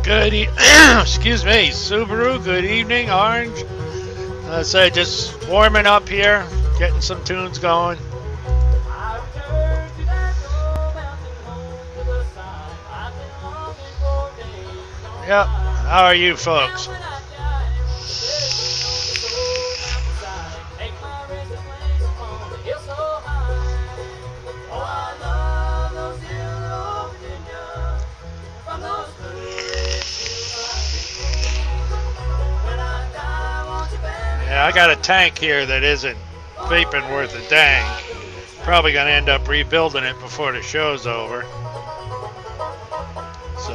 Good, excuse me, Subaru. Good evening, Orange. I say just warming up here, getting some tunes going. Yep. How are you folks? Yeah, I got a tank here that isn't vaping worth a dang. Probably gonna end up rebuilding it before the show's over. So.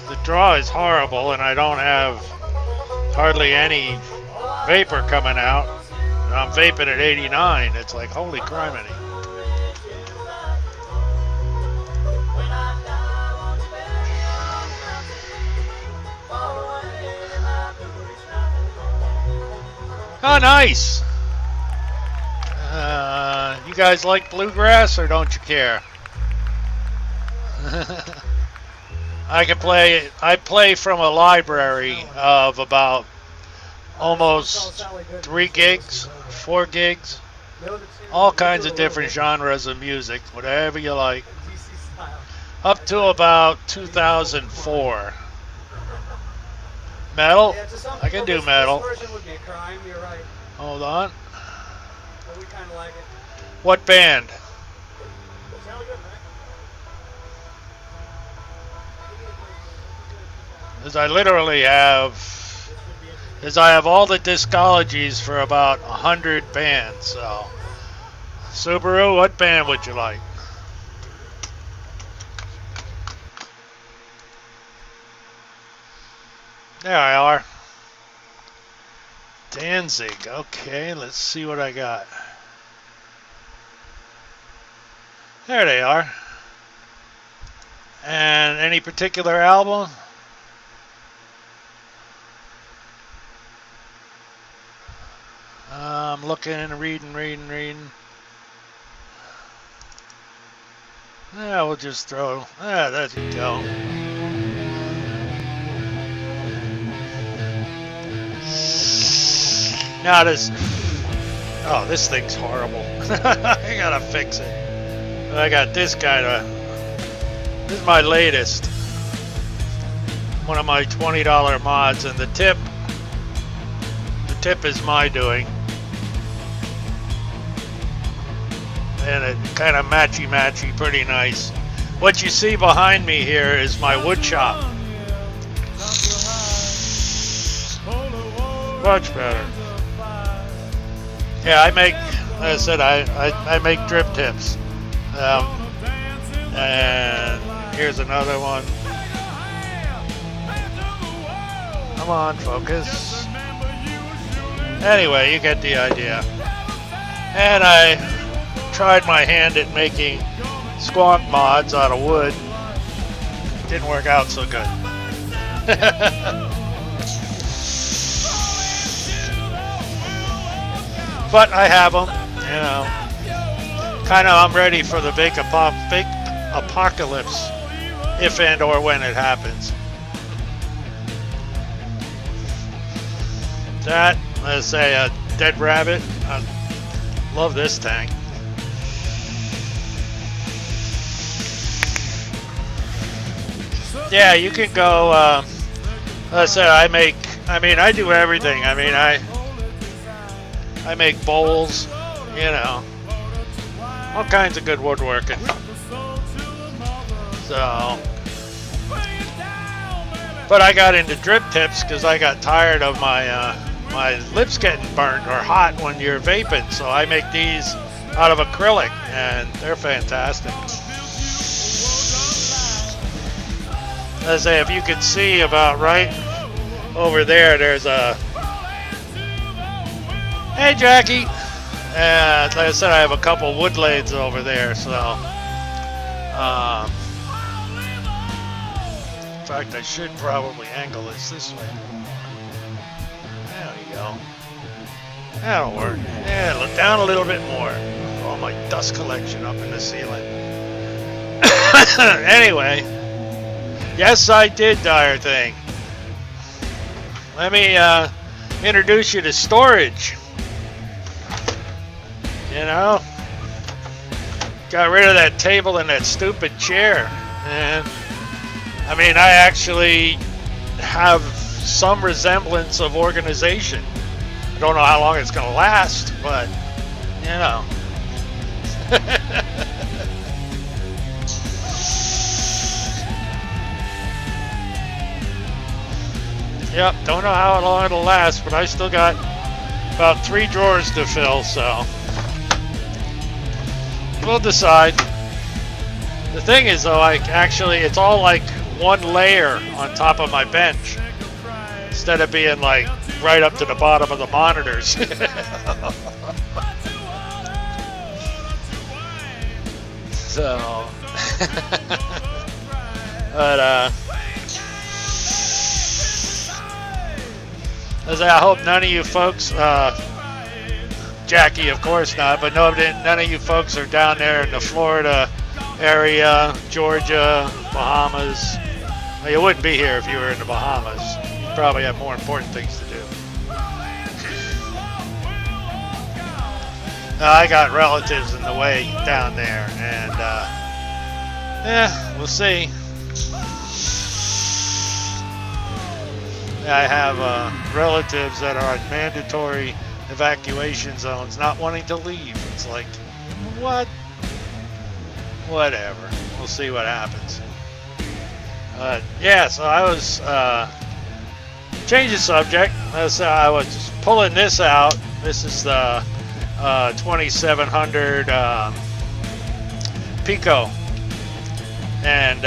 The draw is horrible and I don't have hardly any vapor coming out. I'm vaping at 89. It's like, holy criminy. Oh, nice. You guys like bluegrass or don't you care? I play from a library of about almost 3 gigs, 4 gigs, all kinds of different genres of music, whatever you like, up to about 2004. Metal? I can do metal. Hold on. What band? Because I literally have, I have all the discologies for about 100 bands. So, Subaru, what band would you like? There I are. Danzig. Okay, let's see what I got. There they are. And any particular album? I'm looking, reading. Yeah, we'll just throw. There you go. Now this thing's horrible. I gotta fix it. I got this guy this is my latest. One of my $20 mods, and the tip is my doing. And it kind of matchy, pretty nice. What you see behind me here is my wood shop. Much better. Yeah, I make, like I said, I make drip tips. And here's another one. Come on, focus. Anyway, you get the idea. And I tried my hand at making squonk mods out of wood. Didn't work out so good. But I have them, you know. Kind of, I'm ready for the big apocalypse, if and or when it happens. That, let's say, a dead rabbit. I love this tank. Yeah, you can go. Let's say I do everything. I make bowls, you know, all kinds of good woodworking. So, but I got into drip tips because I got tired of my lips getting burnt or hot when you're vaping. So I make these out of acrylic, and they're fantastic. Let's say if you could see about right over there, there's a. Hey Jackie, and like I said, I have a couple wood lathes over there, so in fact I should probably angle this way. There we go. That'll work. Yeah, look down a little bit more. all my dust collection up in the ceiling. Anyway, yes, I did Dire Thing. Let me introduce you to storage. You know, got rid of that table and that stupid chair. And I mean, I actually have some resemblance of organization. I don't know how long it's going to last, but you know. Yep, don't know how long it'll last, but I still got about 3 drawers to fill, so we'll decide. The thing is, though, like, actually, it's all like one layer on top of my bench instead of being like right up to the bottom of the monitors. So, but I hope none of you folks, Jackie, of course not, but none of you folks are down there in the Florida area, Georgia, Bahamas. Well, you wouldn't be here if you were in the Bahamas. You probably have more important things to do. I got relatives in the way down there, and we'll see. I have relatives that are in mandatory evacuation zones not wanting to leave. It's like, what? Whatever. We'll see what happens. Yeah, so I was change the subject. I was just pulling this out. This is the 2700 Pico, and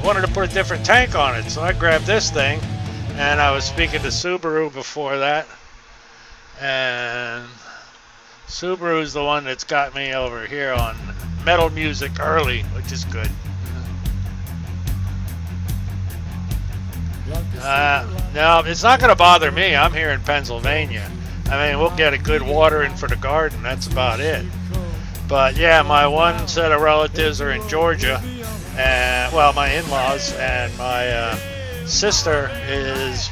wanted to put a different tank on it, so I grabbed this thing. And I was speaking to Subaru before that, and Subaru's the one that's got me over here on metal music early, which is good. No, it's not going to bother me. I'm here in Pennsylvania. I mean, we'll get a good watering for the garden. That's about it. But yeah, my one set of relatives are in Georgia, and well, my in-laws, and my sister is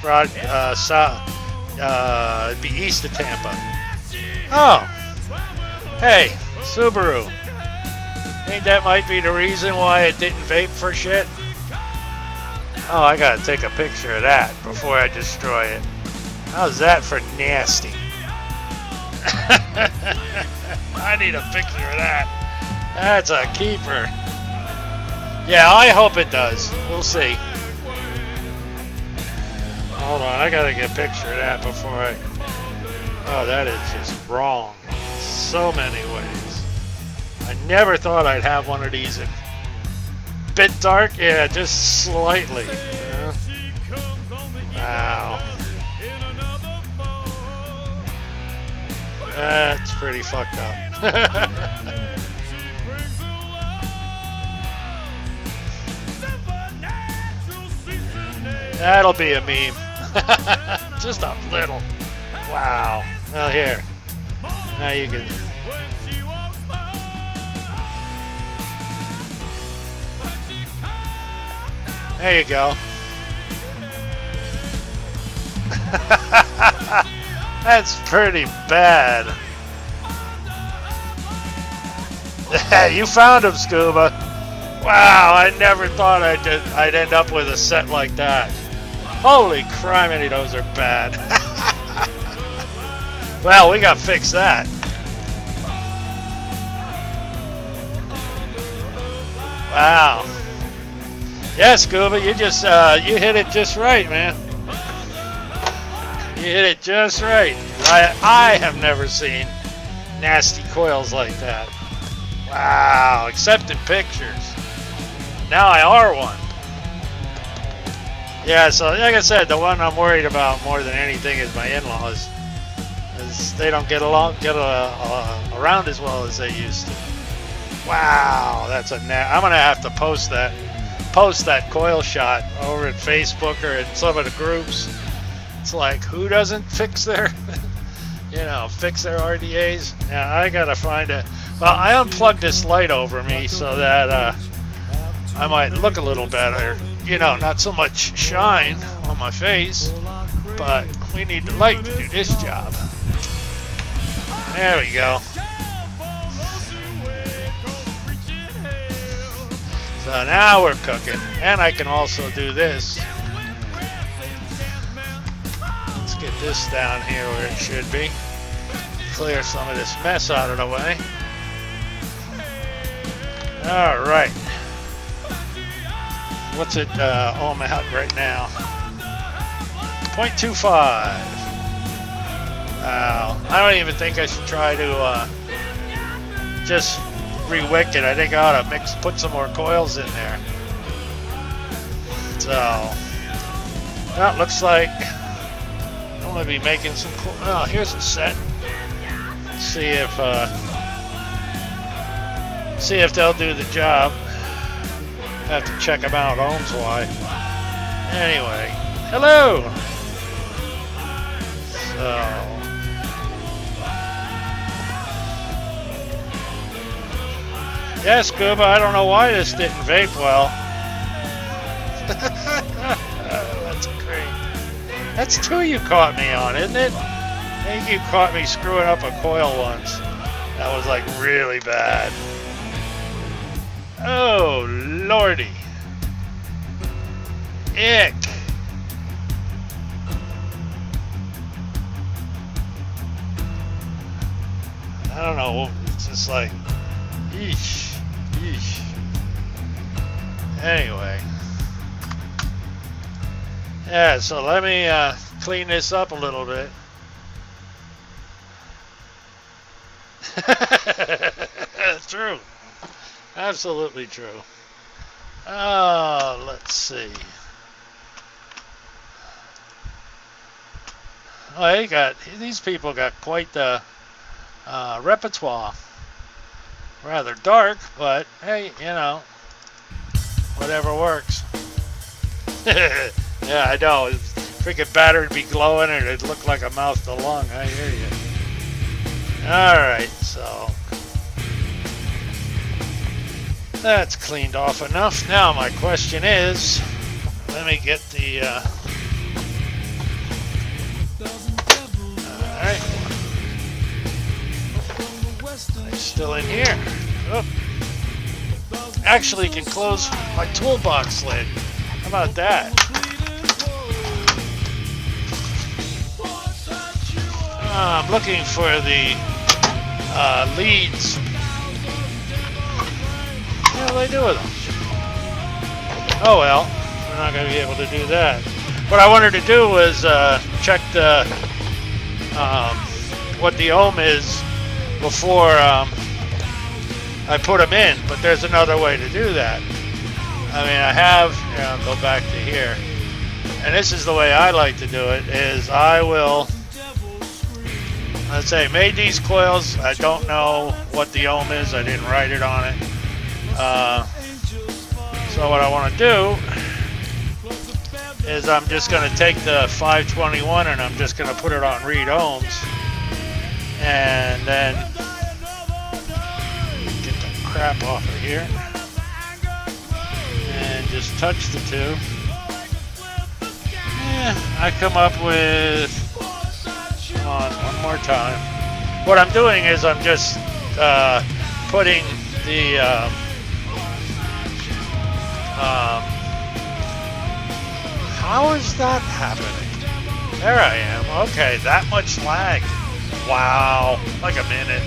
be east of Tampa. Oh, hey, Subaru. Think that might be the reason why it didn't vape for shit? Oh, I gotta take a picture of that before I destroy it. How's that for nasty? I need a picture of that. That's a keeper. Yeah, I hope it does. We'll see. Hold on, I gotta get a picture of that before I... Oh, that is just wrong. So many ways. I never thought I'd have one of these in... Bit dark? Yeah, just slightly. Yeah. Wow. That's pretty fucked up. That'll be a meme. Just a little. Wow. Well, here. Now you can... There you go. That's pretty bad. You found him, Scuba. Wow, I never thought I'd end up with a set like that. Holy criminy, those are bad. Well, we got to fix that. Wow. Yeah, Scuba, you just you hit it just right, man. You hit it just right. I have never seen nasty coils like that. Wow, except in pictures. Now I are one. Yeah, so like I said, the one I'm worried about more than anything is my in-laws. They don't get around as well as they used to. Wow, that's I'm gonna have to post that coil shot over at Facebook or in some of the groups. It's like, who doesn't fix their you know, fix their RDAs. Yeah, I gotta find it. Well, I unplugged this light over me so that I might look a little better. You know, not so much shine on my face, but we need the light to do this job. There we go. So now we're cooking, and I can also do this. Let's get this down here where it should be. Clear some of this mess out of the way. All right. What's it ohm out right now? 0.25. Wow. I don't even think I should try to just re-wick it. I think I ought to put some more coils in there. So, that looks like I'm going to be making some cool. Oh, here's a set. Let's see if they'll do the job. Have to check them out ohms wise. Anyway, hello. So. Yeah, Scuba, I don't know why this didn't vape well. That's great. That's two you caught me on, isn't it? I think you caught me screwing up a coil once. That was like really bad. Oh, lordy. Ick. I don't know, it's just like, yeesh. Yeesh. Anyway. Yeah, so let me clean this up a little bit. True. Absolutely true. Let's see. Oh, these people got quite the repertoire. Rather dark, but hey, you know, whatever works. Yeah, I know. Freaking battery would be glowing and it'd look like a mouth to lung. I hear you. Alright, so that's cleaned off enough. Now my question is, let me get the alright. I'm still in here. Oh. Actually can close my toolbox lid. How about that? I'm looking for the leads. What do they do with them? Oh well, we're not going to be able to do that. What I wanted to do was check the what the ohm is before I put them in, but there's another way to do that. I mean, I have, I'll go back to here, and this is the way I like to do it, is I will, let's say, made these coils. I don't know what the ohm is. I didn't write it on it. So what I want to do is I'm just going to take the 521 and I'm just going to put it on read ohms, and then get the crap off of here and just touch the two. Yeah, I come up with, come on, one more time. What I'm doing is I'm just putting the how is that happening? There I am. Okay, that much lag. Wow, like a minute.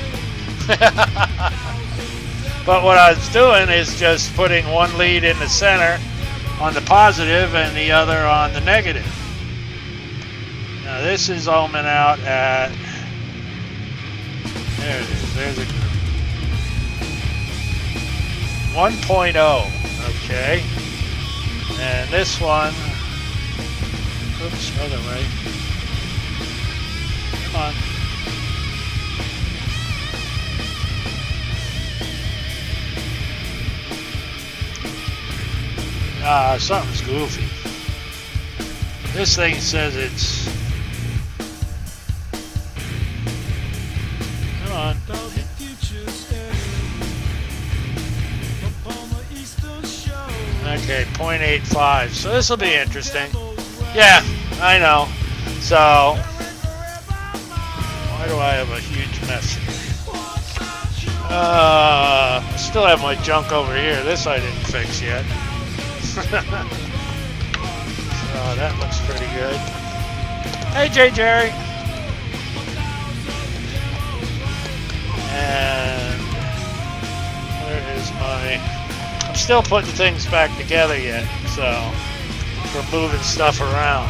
But what I was doing is just putting one lead in the center on the positive and the other on the negative. Now this is ohming out at, there it is, there's a 1.0, okay. And this one, oops, other way. Come on. Something's goofy. This thing says it's one. Okay, 0.85. So this will be interesting. Yeah, I know. So, why do I have a huge mess here? I still have my junk over here. This I didn't fix yet. So that looks pretty good. Hey, Jerry. And where is my... I'm still putting things back together yet, so we're moving stuff around.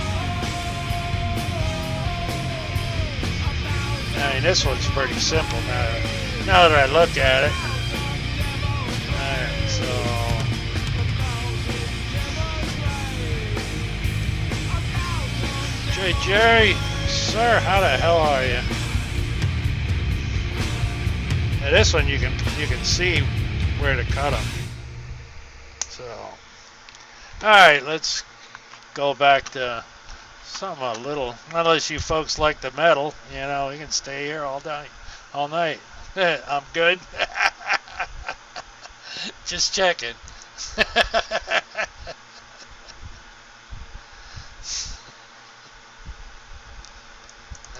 I mean, this one's pretty simple now that I look at it. Alright, so Jerry, sir, how the hell are you? Now this one you can see where to cut them. So, alright, let's go back to something a little, unless you folks like the metal, you know, we can stay here all night. I'm good. Just checking.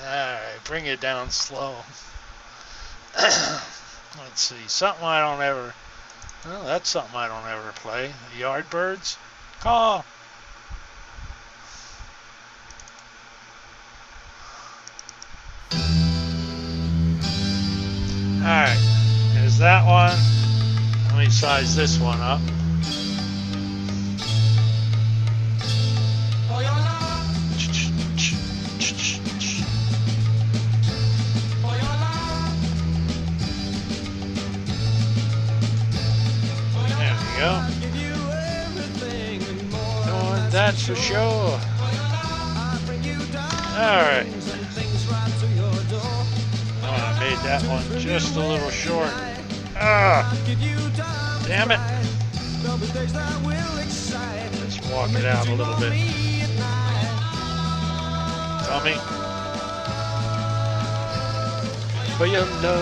Alright, bring it down slow. Let's see, something I don't ever, well, that's something I don't ever play. The Yardbirds. Call. Alright, there's that one. Let me size this one up. There we go. Oh, that's for sure. Alright. Oh, I made that one just a little short. Ah! Damn it! Let's walk it out a little bit. Tommy. But you know.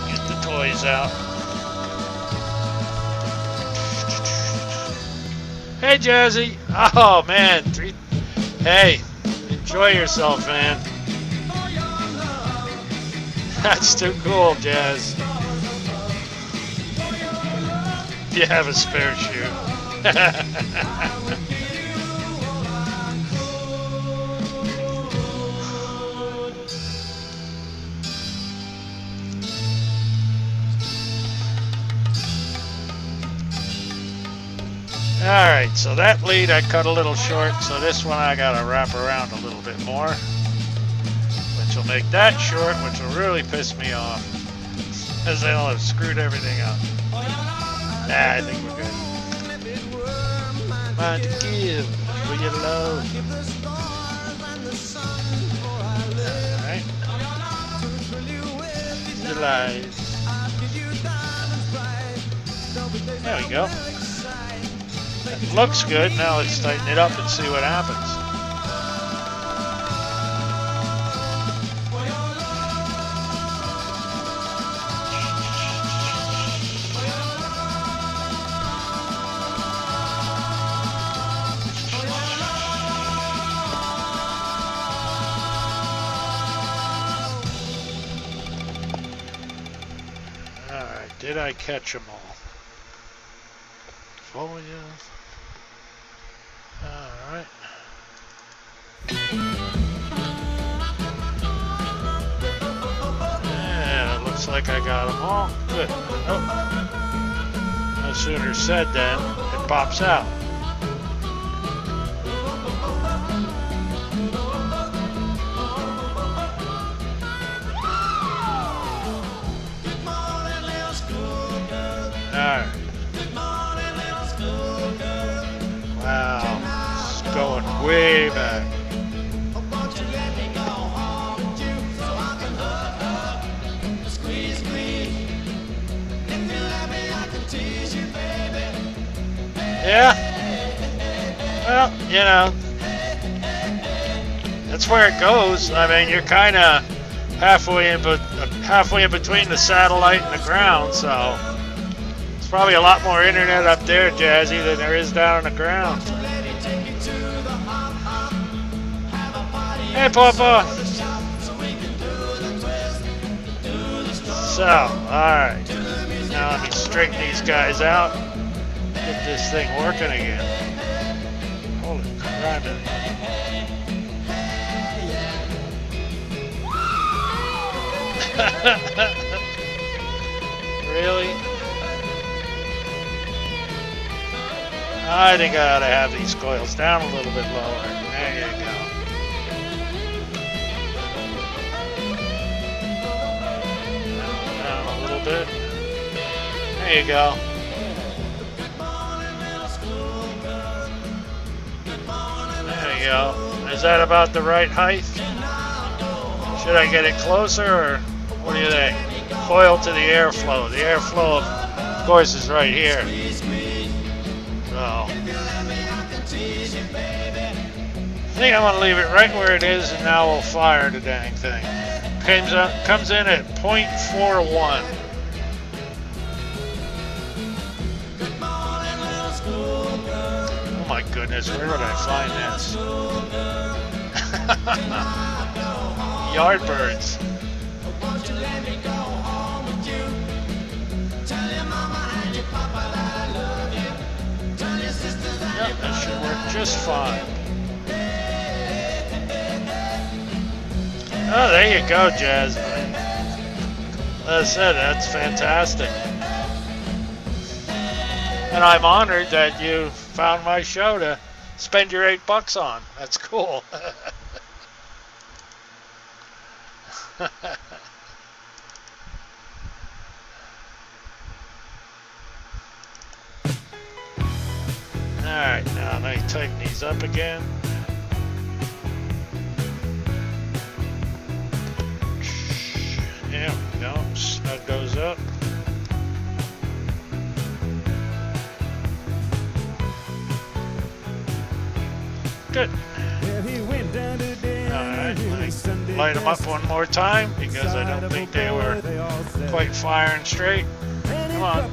Get the toys out. Hey, Jazzy! Oh, man. Hey, enjoy yourself, man. That's too cool, Jazz. You have a spare shoe. Alright, so that lead I cut a little short, so this one I gotta wrap around a little bit more. Which will make that short, which will really piss me off. As they'll have screwed everything up. Nah, I think we're good. Mind to give for your love. Alright. Utilize. There we go. That looks good. Now let's tighten it up and see what happens. Alright, did I catch them all? Forward, yeah. Alright. Yeah, it looks like I got them all. Good. Oh. No sooner said than it pops out. Alright. Wow. It's going way back. Yeah. Well, you know, That's where it goes. I mean, you're kind of halfway in between the satellite and the ground, so it's probably a lot more internet up there, Jazzy, than there is down on the ground. Hey, Papa. So, alright. Now let me straighten these guys out. Get this thing working again. Holy crap. Really? I think I ought to have these coils down a little bit lower. There you go. Down a little bit. There you go. There you go. Is that about the right height? Should I get it closer, or what do you think? Coil to the airflow. The airflow, of course, is right here. So, I think I'm going to leave it right where it is, and now we'll fire the dang thing. Comes in at 0.41. Oh my goodness, where would I find this? Yardbirds. Yep, that should work just fine. Oh, there you go, Jasmine. As I said, that's fantastic. And I'm honored that you found my show to spend your $8 on. That's cool. Alright, now let me tighten these up again. There we go. Snug those up. Good. Alright, let me light them up one more time because I don't think they were quite firing straight. Come on.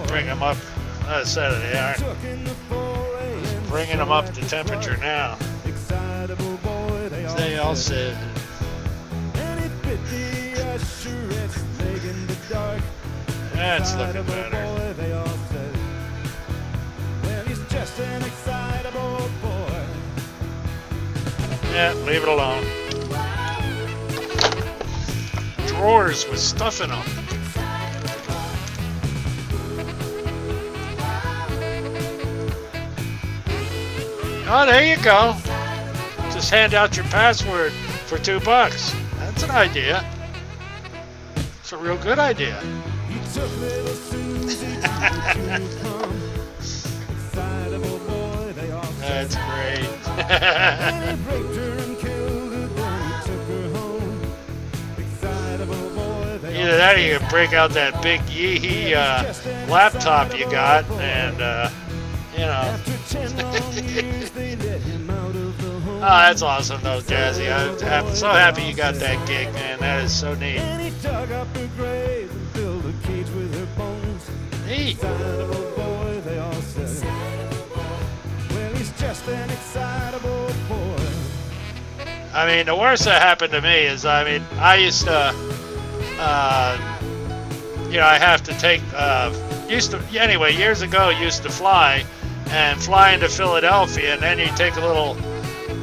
Bring them up. I said it, they aren't. Bringing them up to temperature now. They all said. That's looking better. Yeah, leave it alone. Drawers with stuff in them. Oh, there you go. Just hand out your password for $2. That's an idea. It's a real good idea. That's great. Either that or you can break out that big Yeehee laptop you got and, you know. Oh, that's awesome though, Jazzy. I'm so happy you got that gig, man. That is so neat. Neat. I mean, the worst that happened to me is, I mean, I used to, you know, I have to take, anyway, years ago, used to fly into Philadelphia, and then you take a little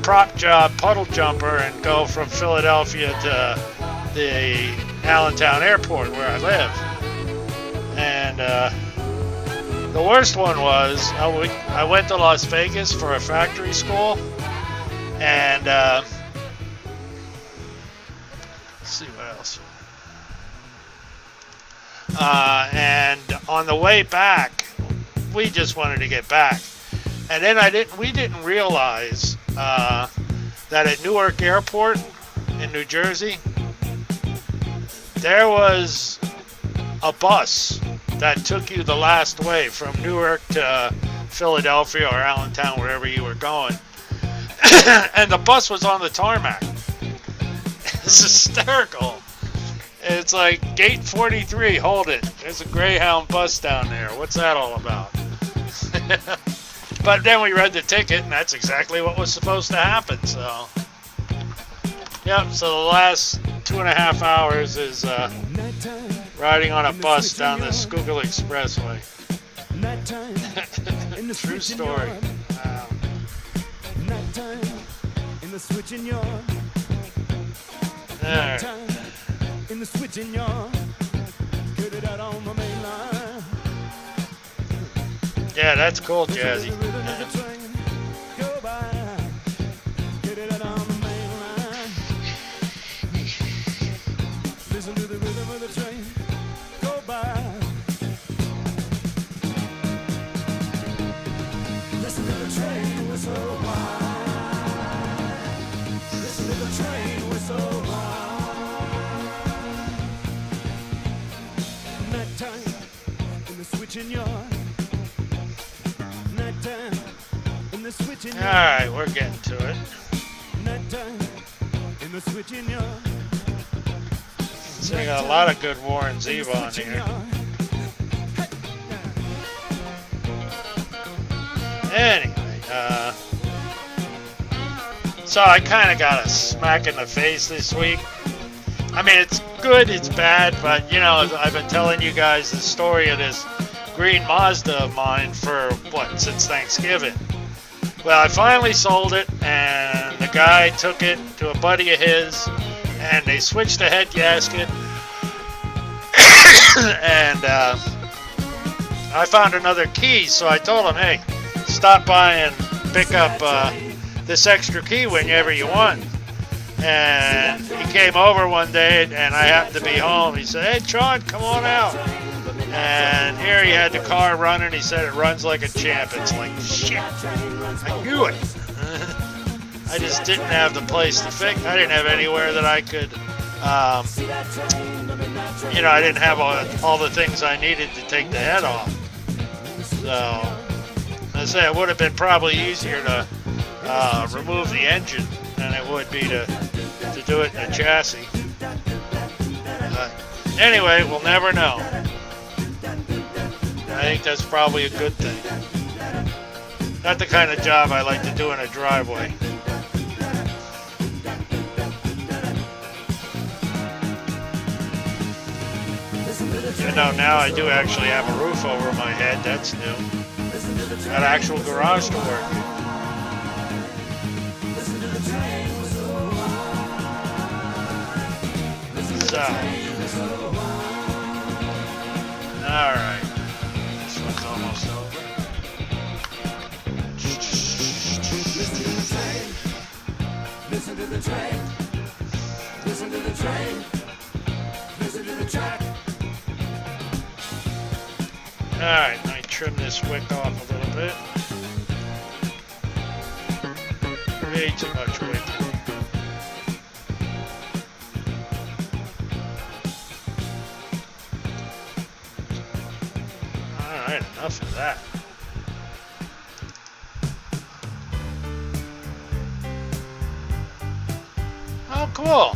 prop job puddle jumper and go from Philadelphia to the Allentown Airport where I live. And the worst one was I went to Las Vegas for a factory school, and let's see what else. And on the way back, we just wanted to get back, and then we didn't realize that at Newark Airport in New Jersey, there was a bus that took you the last way from Newark to Philadelphia or Allentown, wherever you were going. And the bus was on the tarmac. It's hysterical. It's like, gate 43, hold it. There's a Greyhound bus down there. What's that all about? But then we read the ticket, and that's exactly what was supposed to happen. So, yep. So the last 2.5 hours is riding on a bus down the Schuylkill Expressway. True story. Wow. All right. In the switching yard, get it out on the main line. Yeah, that's cool, Jazzy. Go by, get it out on the main line. Listen to the rhythm of the train. Go by. Listen to the train whistle. Listen to the train whistle. Alright, we're getting to it. So we got a lot of good Warren Zevon on here. Anyway, so I kind of got a smack in the face this week. I mean, it's good, it's bad, but, you know, I've been telling you guys the story of this green Mazda of mine for, since Thanksgiving. Well, I finally sold it, and the guy took it to a buddy of his, and they switched the head gasket, and I found another key, so I told him, hey, stop by and pick up this extra key whenever you want. And he came over one day, and I happened to be home. He said, hey, Tron, come on out. And here he had the car running. He said it runs like a champ. It's like, shit, I knew it. I just didn't have the place to fix. I didn't have anywhere that I could, you know, I didn't have all the things I needed to take the head off. So, I say it would have been probably easier to remove the engine than it would be to do it in a chassis. But anyway, we'll never know. I think that's probably a good thing. Not the kind of job I like to do in a driveway. Even though now I do actually have a roof over my head, that's new. Got an actual garage to work in. So, alright. This one's almost over. Listen to the train. Listen to the train. Listen to the track. Alright, let me trim this wick off a little bit. Way too much wick. Alright, enough of that. Oh, cool.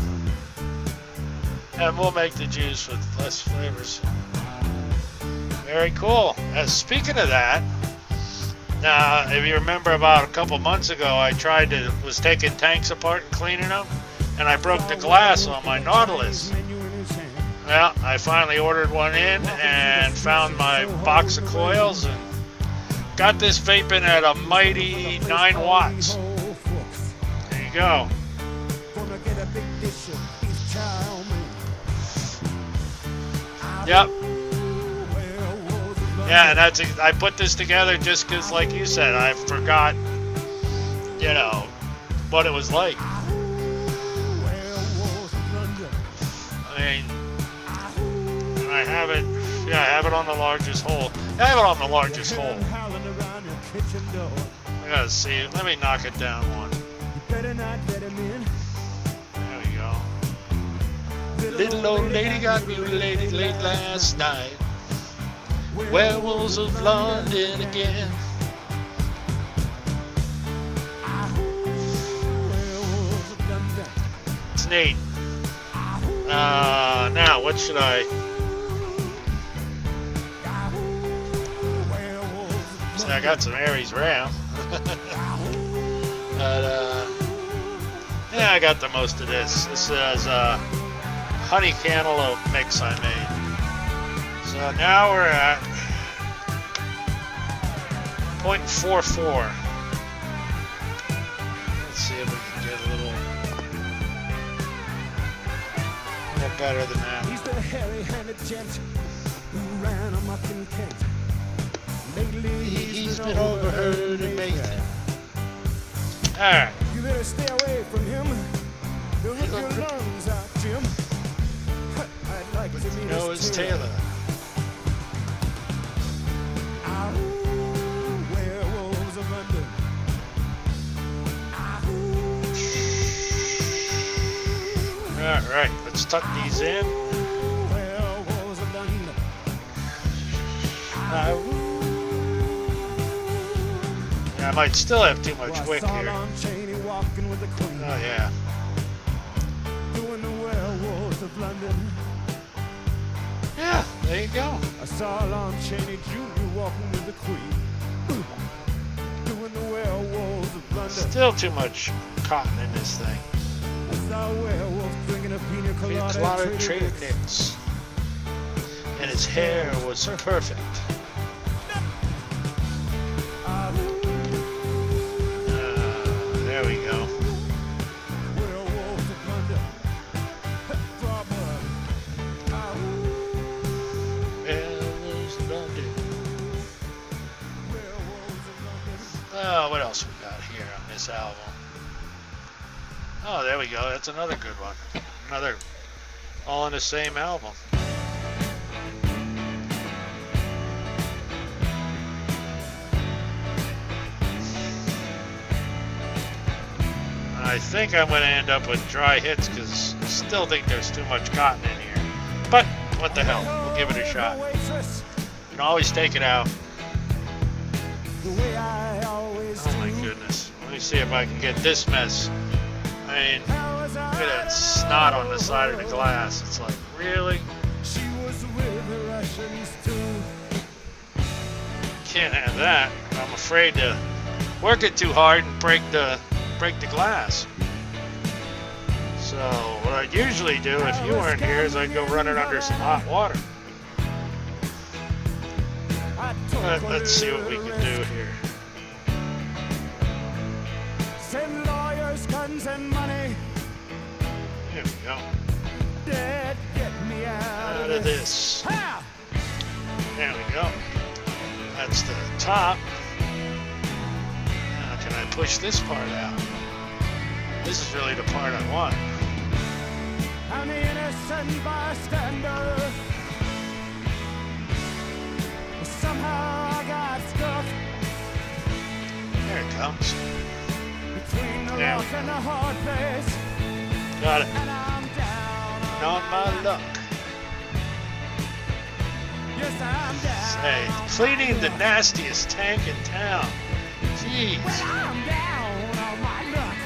And we'll make the juice with less flavors. Very cool. Speaking of that, now if you remember about a couple months ago, I was taking tanks apart and cleaning them, and I broke the glass on my Nautilus. Well, I finally ordered one in and found my box of coils and got this vaping at a mighty 9 watts. There you go. Yep. Yeah, and I put this together just because, like you said, I forgot, you know, what it was like. I mean, I have it, yeah, I have it on the largest hole. I have it on the largest hole. I gotta see, let me knock it down one. There we go. Little old lady got mutilated late last night. Werewolves of London again. It's neat. Now, what should I... See, I got some Aries Ram. But, yeah, I got the most of this. This is honey cantaloupe mix I made. So now we're at 0.44. Let's see if we can get a little better than that. He's the hairy-handed gent who ran amok in Kent. Lately He's been overheard and baited. Alright. You better stay away from him. He'll rip your lungs out, Jim. I'd like to meet No, it's Taylor. Werewolves of London. Alright, let's tuck these in. Werewolves of London. I might still have too much wick saw here. Lon Chaney walking with the Queen. Oh yeah. Doing the Werewolves of London. Yeah, there you go. I saw Lon Chaney Jr. walking with the Queen. Doing the Werewolves of London. Still too much cotton in this thing. I saw a werewolf drinking a pina Pina colada. colada at Trader Trader Vic's. Nick's. And his hair was perfect. There we go. Werewolves of London. Werewolves of London. Werewolves of London. Oh, what else we got here on this album? Oh, there we go. That's another good one. Another all on the same album. I think I'm going to end up with dry hits because I still think there's too much cotton in here. But what the hell? We'll give it a shot. You can always take it out. The way I always Oh my goodness. Let me see if I can get this mess. I mean, look at that snot on the side of the glass. It's like, really? She was with the Russians too. Can't have that. I'm afraid to work it too hard and break the glass. So what I'd usually do if you weren't here is I'd go run it under some hot water. But let's see what we can do here. Send lawyers, guns, and money. Here we go. Dad, get me Out of this. Ha! There we go. That's the top. Now can I push this part out? This is really the part I want. I'm the innocent bystander. Somehow I got stuck There it comes. between the Yeah. rock and the hard place. Got it. And I'm down On my luck. Yes, I'm down. Hey, cleaning the nastiest tank in town. Jeez. Well, I'm down on my luck.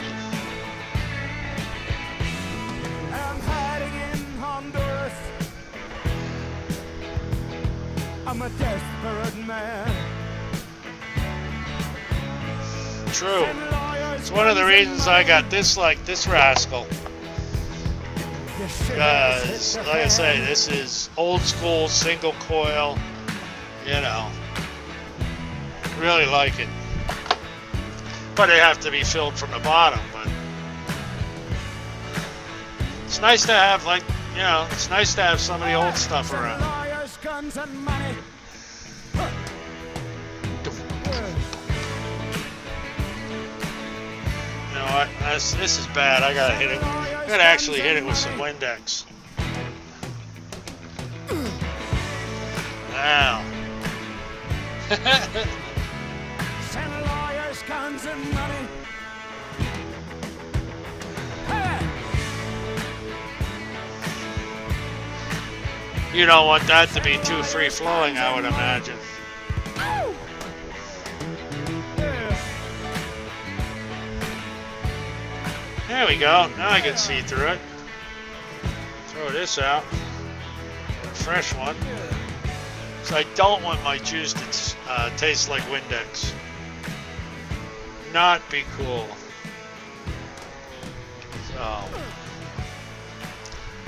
I'm hiding in Honduras. I'm a desperate man. True. Send lawyers, It's one of the guns, and reasons I got disliked this rascal. You should Because, have like I hit say, the this is old school single coil. You know. Really like it. But they have to be filled from the bottom. But it's nice to have, like, you know, it's nice to have some of the old stuff Send around. lawyers, guns, and money. You know what? This is bad. I gotta hit it. I gotta actually hit it with some Windex. Wow. Send lawyers, guns, and money. Hey! You don't want that to be too free-flowing, I would imagine. There we go. Now I can see through it. Throw this out. A fresh one. So I don't want my juice to taste like Windex. Not be cool. So,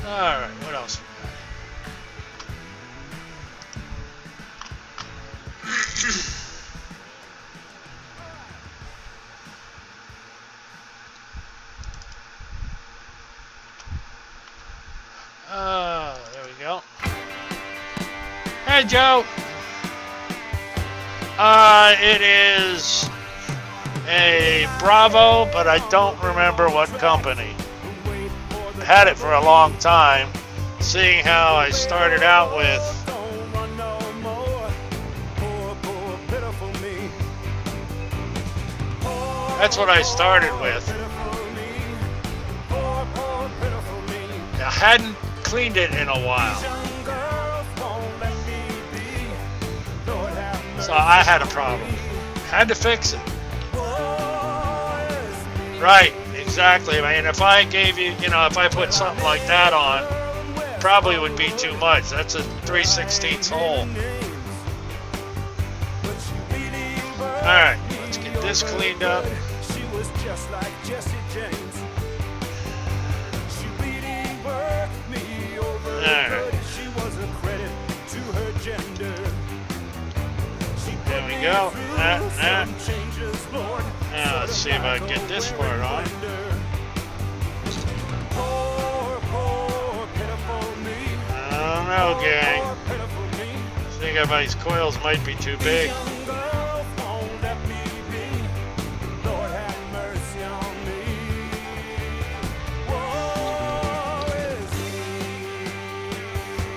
alright, what else we got? There we go. Hey, Joe. It is a Bravo, but I don't remember what company. Had it for a long time, seeing how I started out with that's what I started with. I hadn't cleaned it in a while, so I had a problem. Had to fix it. Right, exactly. I mean, if I gave you, if I put something like that on, probably would be too much. That's a 3/16 hole. Alright, let's get this cleaned up. Alright. There we go. That. Now let's see if I can get this part on. I don't know, gang. I think if these coils might be too big.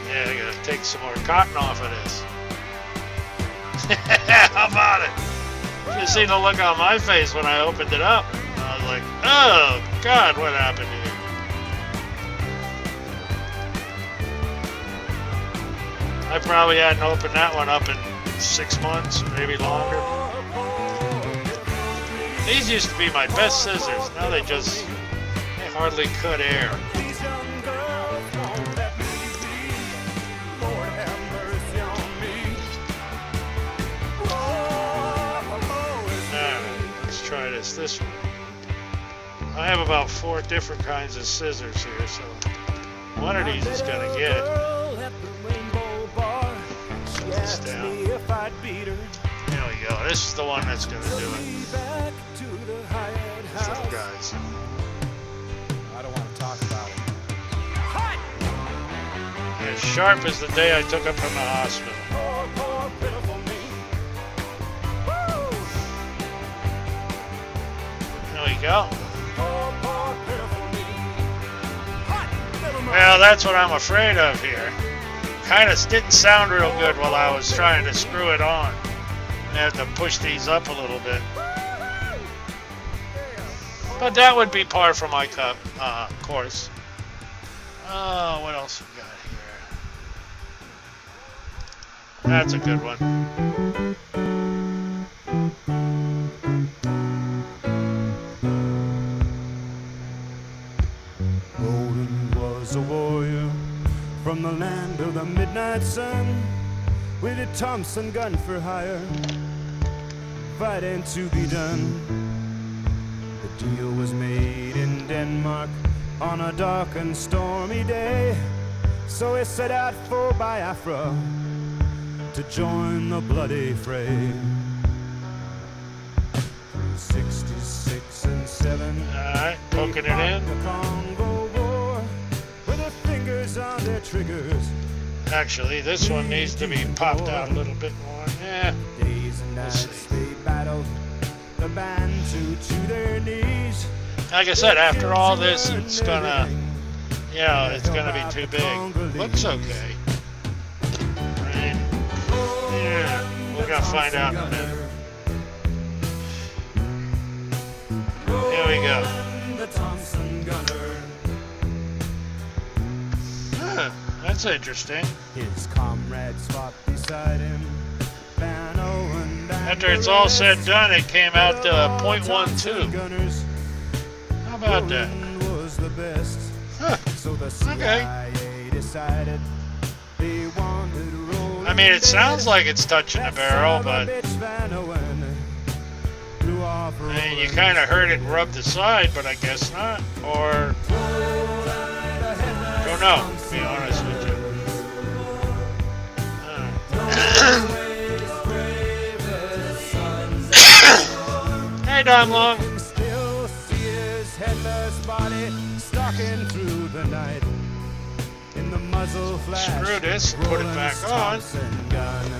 Yeah, I gotta take some more cotton off of this. How about it? You should have seen the look on my face when I opened it up. I was like, oh, God, what happened here? I probably hadn't opened that one up in 6 months, maybe longer. These used to be my best scissors. Now they hardly cut air. Try this one. I have about 4 different kinds of scissors here, so one of these is gonna get it. Put this down. There we go. This is the one that's gonna do it. These little guys. I don't want to talk about it. As sharp as the day I took it from the hospital. There we go. Well, that's what I'm afraid of here. Kind of didn't sound real good while I was trying to screw it on. I have to push these up a little bit. But that would be par for my course. What else we got here? That's a good one. A warrior from the land of the midnight sun, with a Thompson gun for hire, fighting to be done. The deal was made in Denmark on a dark and stormy day, so he set out for Biafra to join the bloody fray. 66 and 7. Alright, poking it in. On their triggers. Actually, this one needs to be popped out a little bit more. Yeah. Days and nights they battled the band to their knees. Like I said, after all this, it's gonna, it's gonna be too big. Looks okay. Right? Yeah, we're gonna find out in a minute. Here we go. That's interesting. His comrades fought beside him. Van Owen and After it's the all said and rest. done, it came out to All .12. Thompson gunners, How about that? Roland was the best. Huh. So the CIA decided they wanted Roland I mean, it sounds dead. like it's touching the That barrel, son of a but bitch, Van Owen, blew off I mean, you Roland's kind of heard it rub the side, but I guess not. Or, don't know, to be honest with you. Hey, Don Long. Still see his headless body stalking through the night. In the muzzle flash, Screw this and put it back Roland's on. Thompson gun.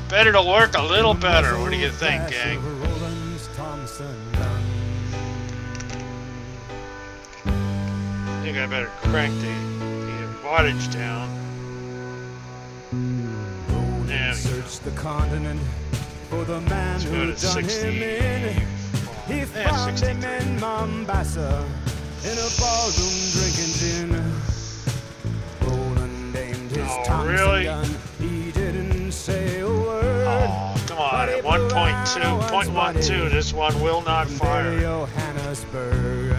Bet it'll work a little better. What do you Muzzle think, flash gang? of Roland's Thompson gun. I think I better crank the wattage down. Roland There we go. searched the continent for the man Let's go who to done 60. him in. He Yeah, found him 63. in Mombasa in a ballroom drinking gin. Roland aimed his Oh, Thompson really? gun. He didn't say a word. Oh, come on. At 1.2, this one will not From fire. Johannesburg.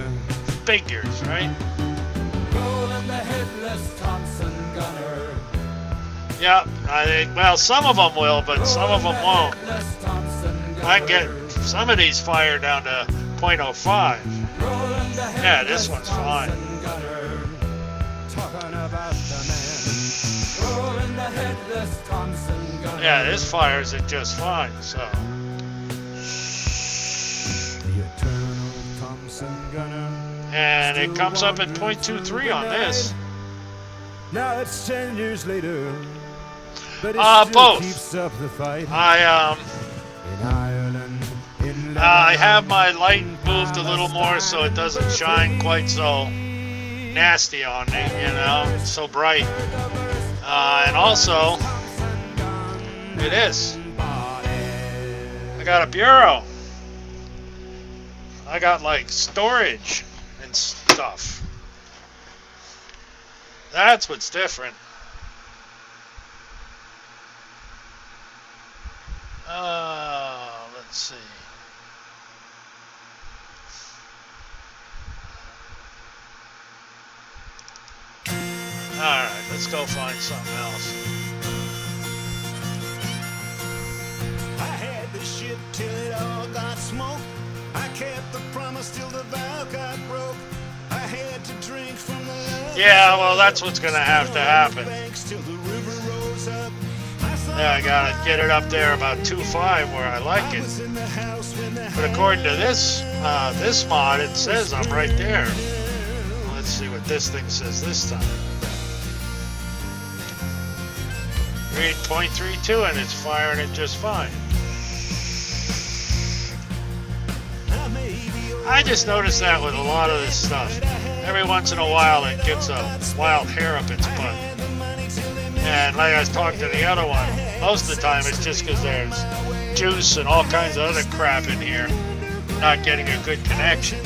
Figures, right? Roland the headless Thompson gunner. Yeah, I think, well, some of them will, but some of them won't. Headless Thompson gunner. I can get some of these fired down to .05. Roland the Yeah, this headless one's fine. Thompson gunner. Talking about the man. Roland the headless Thompson gunner. Yeah, this fires it just fine, so. The eternal Thompson gunner. And it comes up at .23 on this. Now it's 10 years later. But it still Both. keeps up the fight. I In Ireland, in I have my Lebanon, light in moved a little more so it doesn't shine quite so nasty on me, you know, it's so bright. And also, it is. I got a bureau. I got like storage and stuff. That's what's different. Let's see. Alright, let's go find something else. I had the shit till it all got smoked. I kept the promise till the vow got broke. I had to drink from the love. Yeah, well, that's what's gonna have to happen. Banks till the river rose up. Yeah, I gotta get it up there about 2.5 where I like it. In the house when the But according to this this mod, it says I'm right there. Let's see what this thing says this time. Read .32 and it's firing it just fine. I just noticed that with a lot of this stuff. Every once in a while it gets a wild hair up its butt. And like I was talking to the other one, most of the time it's just because there's juice and all kinds of other crap in here. Not getting a good connection.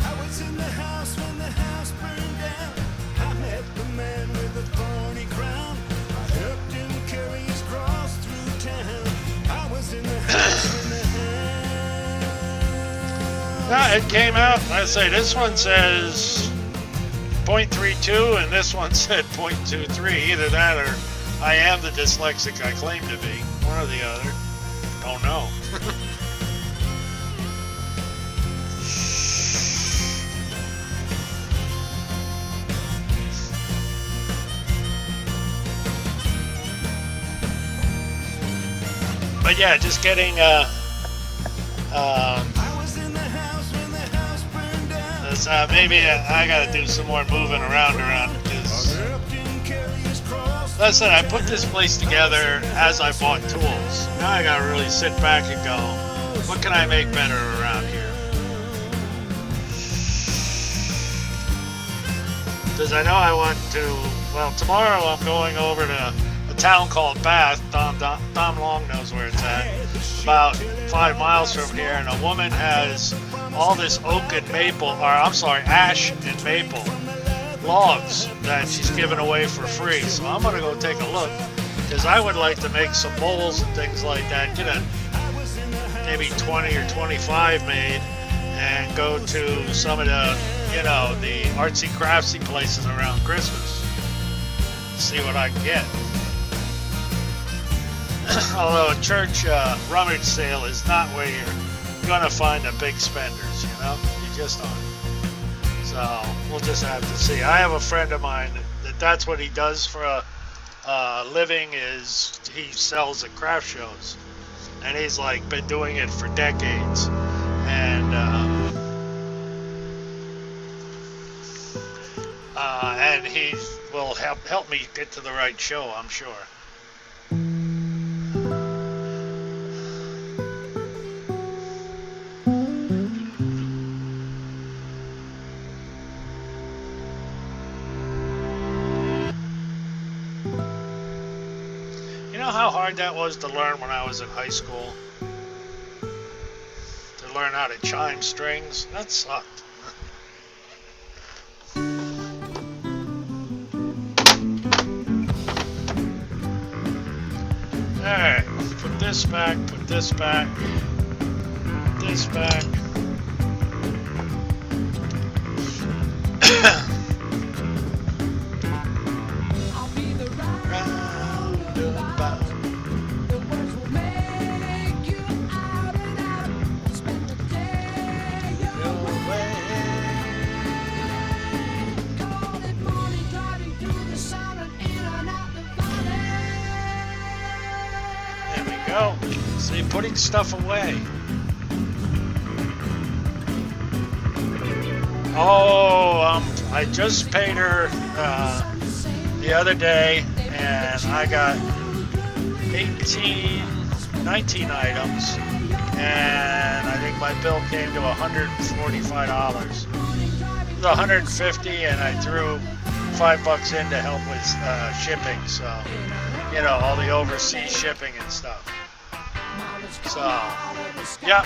I was in the house when the house burned down. I met the man with the thorny crown. I helped him carry his cross through town. I was in the house when the house. Yeah, it came out. I say this one says .32 and this one said .23. Either that or I am the dyslexic I claim to be. One or the other. Don't know. But yeah, just getting I was in the house when the house burned down. this, maybe I gotta do some more moving around because Helped him carry his cross. like I said, I put this place together as I bought tools. Now I gotta really sit back and go, what can I make better around here? Because I know I want to, well, tomorrow I'm going over to a town called Bath. Tom Long knows where it's at. About 5 miles from here, and a woman has all this oak and maple, or I'm sorry, ash and maple logs that she's giving away for free. So I'm gonna go take a look, because I would like to make some bowls and things like that. Get a maybe 20 or 25 made, and go to some of the, you know, the artsy craftsy places around Christmas. See what I can get. Although a church rummage sale is not where you're gonna find the big spenders, you know, you just aren't. So we'll just have to see. I have a friend of mine that's what he does for a living, is he sells at craft shows, and he's like been doing it for decades, and he will help me get to the right show, I'm sure. You know how hard that was to learn when I was in high school? To learn how to chime strings? That sucked. Alright, put this back, put this back, put this back. See, putting stuff away. Oh, I just paid her the other day, and I got 19 items, and I think my bill came to $145. It was $150, and I threw $5 in to help with shipping, so, you know, all the overseas shipping and stuff. So, yeah,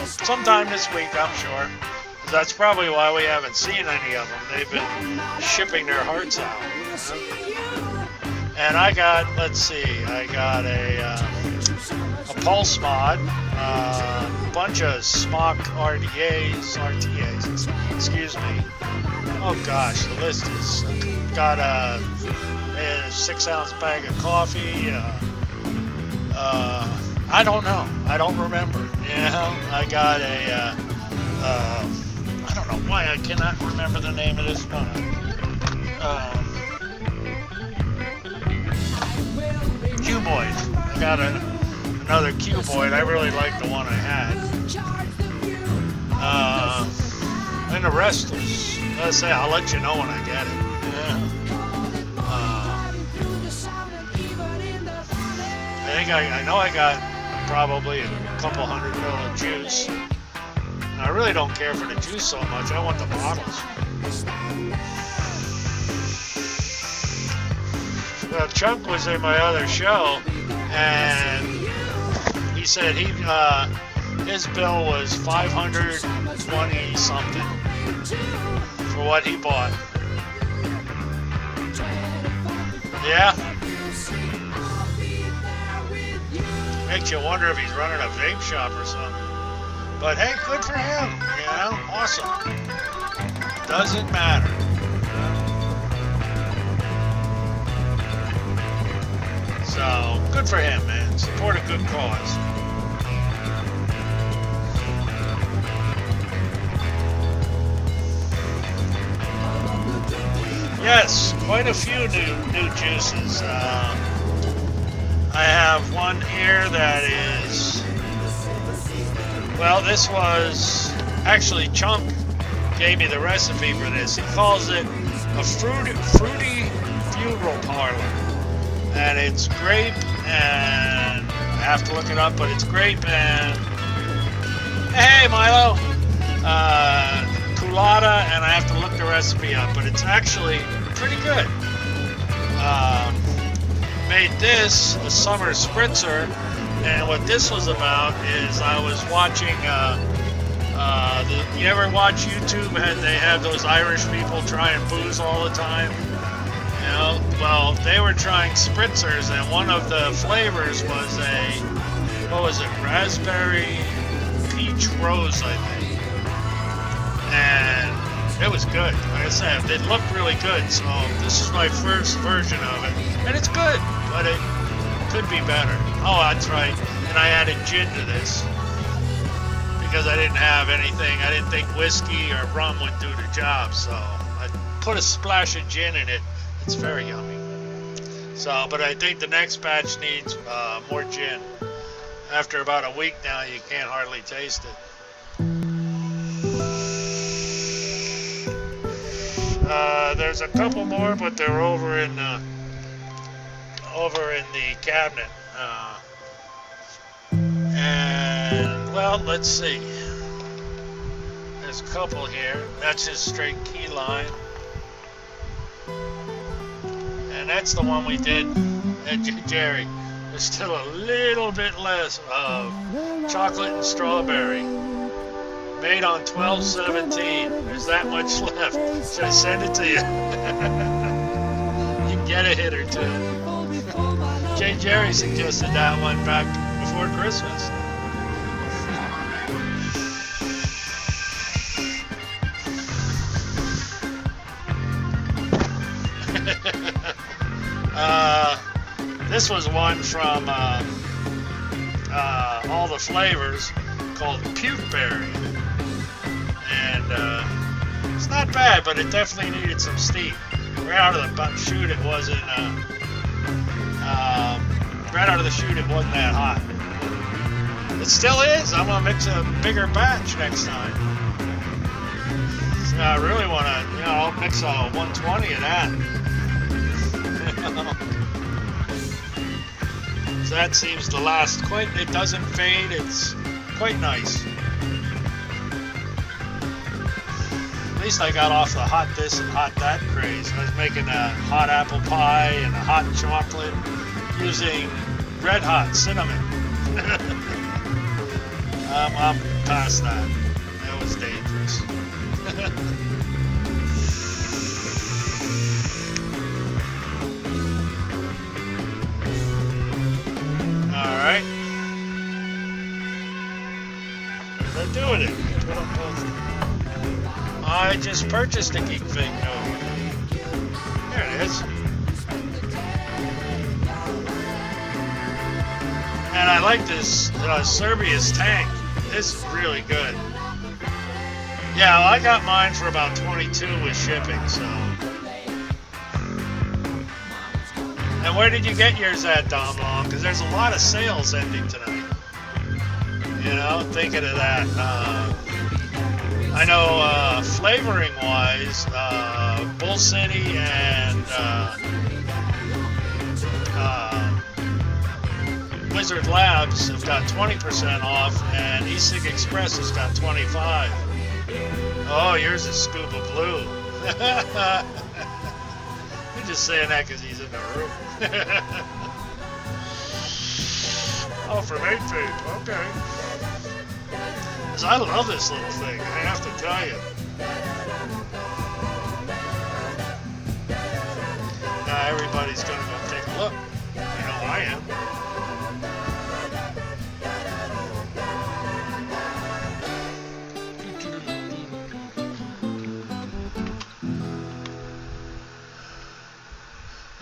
sometime this week, I'm sure. That's probably why we haven't seen any of them. They've been shipping their hearts out. And I got, let's see, I got a Pulse Mod, a bunch of Smock RTAs, excuse me. Oh gosh, the list is, got a 6-ounce bag of coffee, I don't know. I don't remember. You know, I got a, I don't know why I cannot remember the name of this one. Cuboid. I got another Cuboid. I really like the one I had. And the rest is, let's say, I'll let you know when I get it. I know I got probably a couple 100 ml of juice. And I really don't care for the juice so much. I want the bottles. Chuck was in my other show, and he said his bill was $520 something for what he bought. Yeah. Makes you wonder if he's running a vape shop or something. But hey, good for him, you know, awesome. Doesn't matter. So, good for him, man. Support a good cause. Yes, quite a few new juices. I have one here that is, well, this was, actually Chunk gave me the recipe for this. He calls it a fruity funeral parlor. And it's grape, and I have to look it up, but it's grape and, hey Milo, Culata, and I have to look the recipe up, but it's actually pretty good. made this a summer spritzer, and what this was about is I was watching. You ever watch YouTube? They have those Irish people trying booze all the time. You know, well, they were trying spritzers, and one of the flavors was raspberry peach rose, I think. And it was good. Like I said, it looked really good. So this is my first version of it, and it's good, but it could be better. Oh, that's right. And I added gin to this because I didn't have anything. I didn't think whiskey or rum would do the job, so I put a splash of gin in it. It's very yummy. So, but I think the next batch needs more gin. After about a week now, you can't hardly taste it. There's a couple more, but they're over in the cabinet. And well, let's see. There's a couple here. That's just straight key lime. And that's the one we did at Jerry. There's still a little bit less of chocolate and strawberry. Made on 12/17. There's that much left. Should I send it to you? You can get a hit or two. J. Jerry suggested that one back before Christmas. This was one from All the Flavors called Pukeberry. And it's not bad, but it definitely needed some steam. Right out of the chute, it wasn't. Right out of the chute, it wasn't that hot. It still is. I'm gonna mix a bigger batch next time. So I really want to, I'll mix a 120 of that. So that seems to last quite. It doesn't fade. It's quite nice. At least I got off the hot this and hot that craze. I was making a hot apple pie and a hot chocolate using red hot cinnamon. I'm past that. That was dangerous. All right. What did I do with it? I just purchased a Geek Thing. Oh, there it is. And I like this Serbia's tank. This is really good. Yeah, well, I got mine for about 22 with shipping, so. And where did you get yours at, Dom Long? Because there's a lot of sales ending tonight. Thinking of that. I know flavoring-wise, Bull City and Wizard Labs have got 20% off, and eSig Express has got 25%. Oh, yours is Scuba Blue. You're just saying that because he's in the room. Oh, from 8 feet. Okay. Because I love this little thing, I have to tell you. Now everybody's going to go take a look. I am.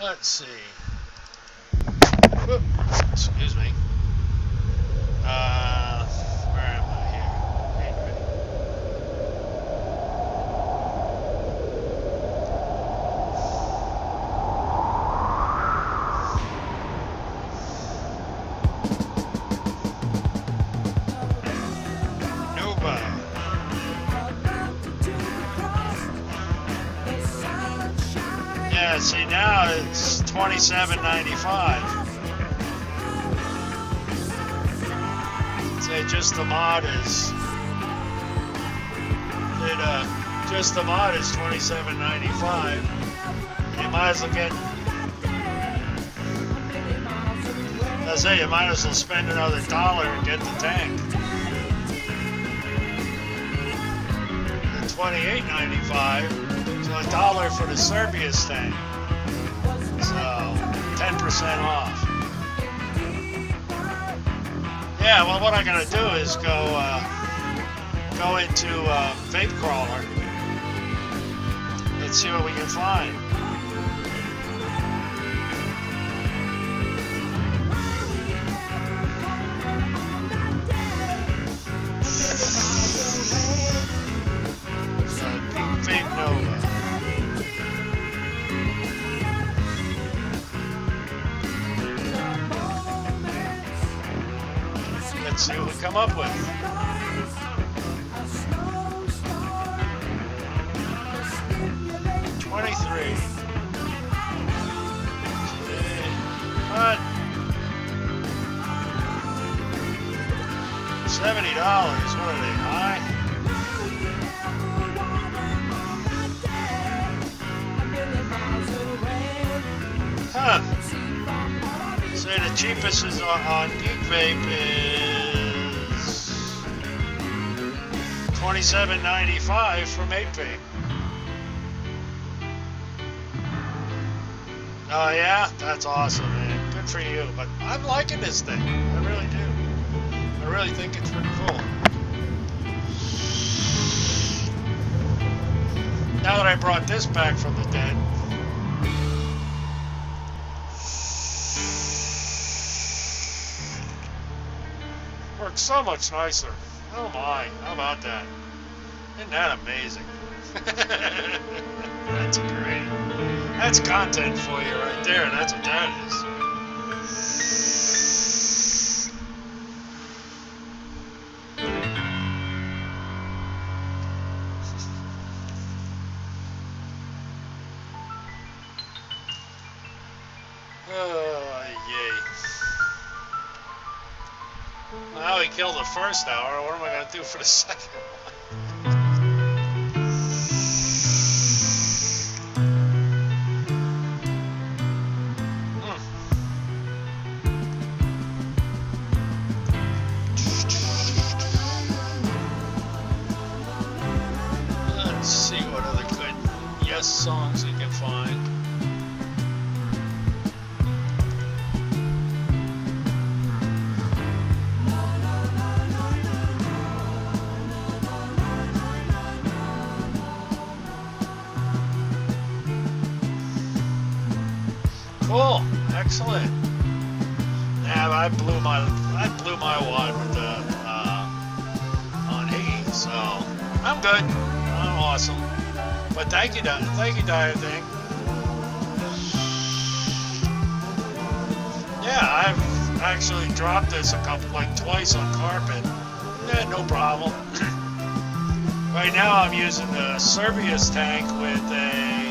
Let's see. Whoop. Excuse me. Where am I here? Nobody. Yeah, see now it's $27.95. Say just the mod is $27.95. You might as well get I say you might as well spend another $1 and get the tank. $28.95, so $1 for the Serbius tank. So 10% off. Yeah, well, what I'm gonna do is go into Vape Crawler. Let's see what we can find. Vape Nova. Let's see what we come up with. $23. What? $70. What are they, high? Huh. Say the cheapest is on Geek Vape is $27.95 from 8Vape. Oh yeah, that's awesome, man. Good for you. But I'm liking this thing. I really do. I really think it's pretty cool. Now that I brought this back from the dead. Works so much nicer. Oh my, how about that? Isn't that amazing? That's great. That's content for you right there. That's what that is. Oh, yay. Well, we killed the first hour. What am I going to do for the second one? Let's see what other good Yes songs we can find. Cool, excellent. Yeah, I blew my wad with the on Higgy, so I'm good. I'm awesome. But thank you, Dire Thing. Yeah, I've actually dropped this twice on carpet. Yeah, no problem. Right now I'm using the Serbius tank with a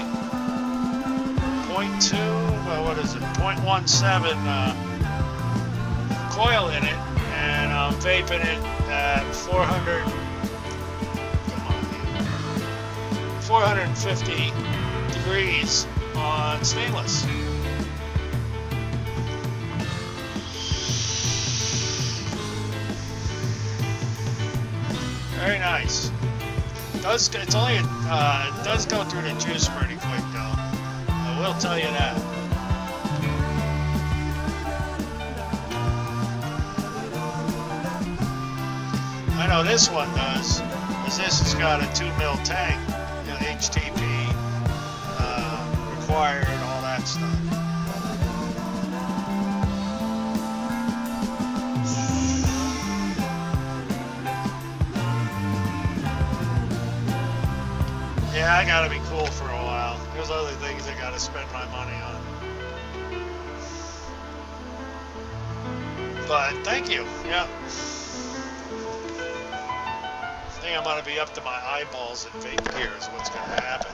0.2, what is it, 0.17 coil in it, and I'm vaping it at 450 degrees on stainless. Very nice. It does go through the juice pretty quick though. I will tell you that. I know this one does, because this has got a 2 mil tank, HTP required, all that stuff. Yeah, I gotta be cool for a while. There's other things I gotta spend my money on. But thank you. Yeah. I think I'm gonna be up to my eyeballs in vape gear is what's gonna happen.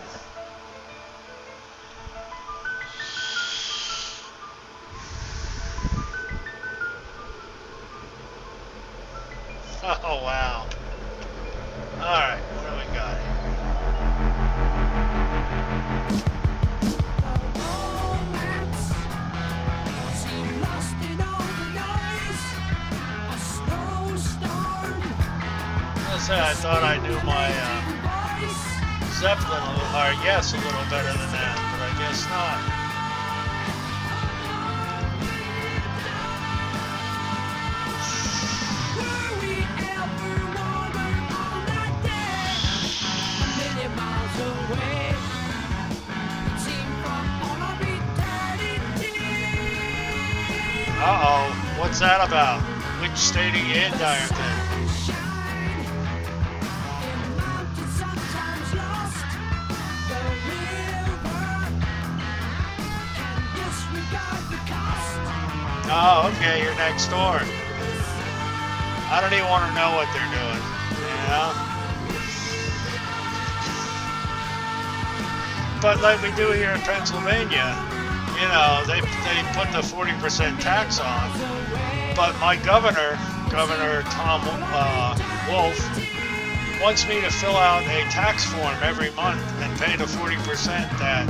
Oh wow. Alright, what do we got here? said, I thought I knew my Zeppelin, or Yes, a little better than that, but I guess not. Were we ever warmer on that day? A million miles away. It seemed from all of eternity. Uh-oh, what's that about? Which state are you in, Direton? Shine in mountains sometimes lost. The river can disregard the cost. Oh, okay, you're next door. I don't even want to know what they're doing, you know? But like we do here in Pennsylvania, you know, they put the 40% tax on. But my governor Tom Wolf, wants me to fill out a tax form every month and pay the 40% that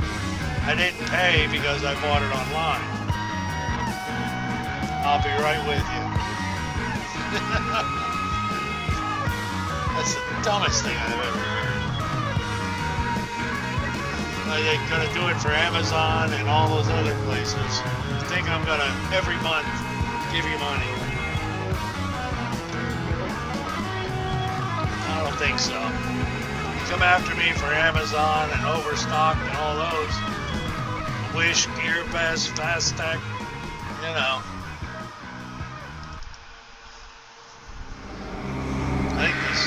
I didn't pay because I bought it online. I'll be right with you. That's the dumbest thing I've ever heard. Are they gonna do it for Amazon and all those other places? You think I'm gonna every month give you money? I don't think so. You come after me for Amazon and Overstock and all those. Wish, GearBest, Fastech, you know. I think this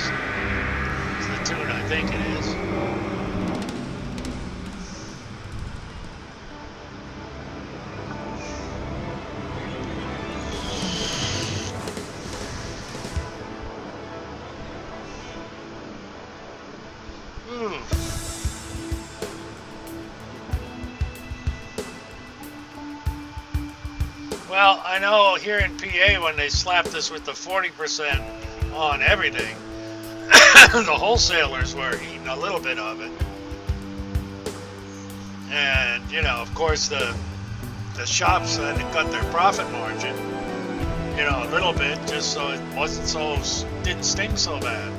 is the tune, I think it is. Well, I know here in PA when they slapped us with the 40% on everything, the wholesalers were eating a little bit of it. And, you know, of course the shops had to cut their profit margin, you know, a little bit just so it didn't sting so bad.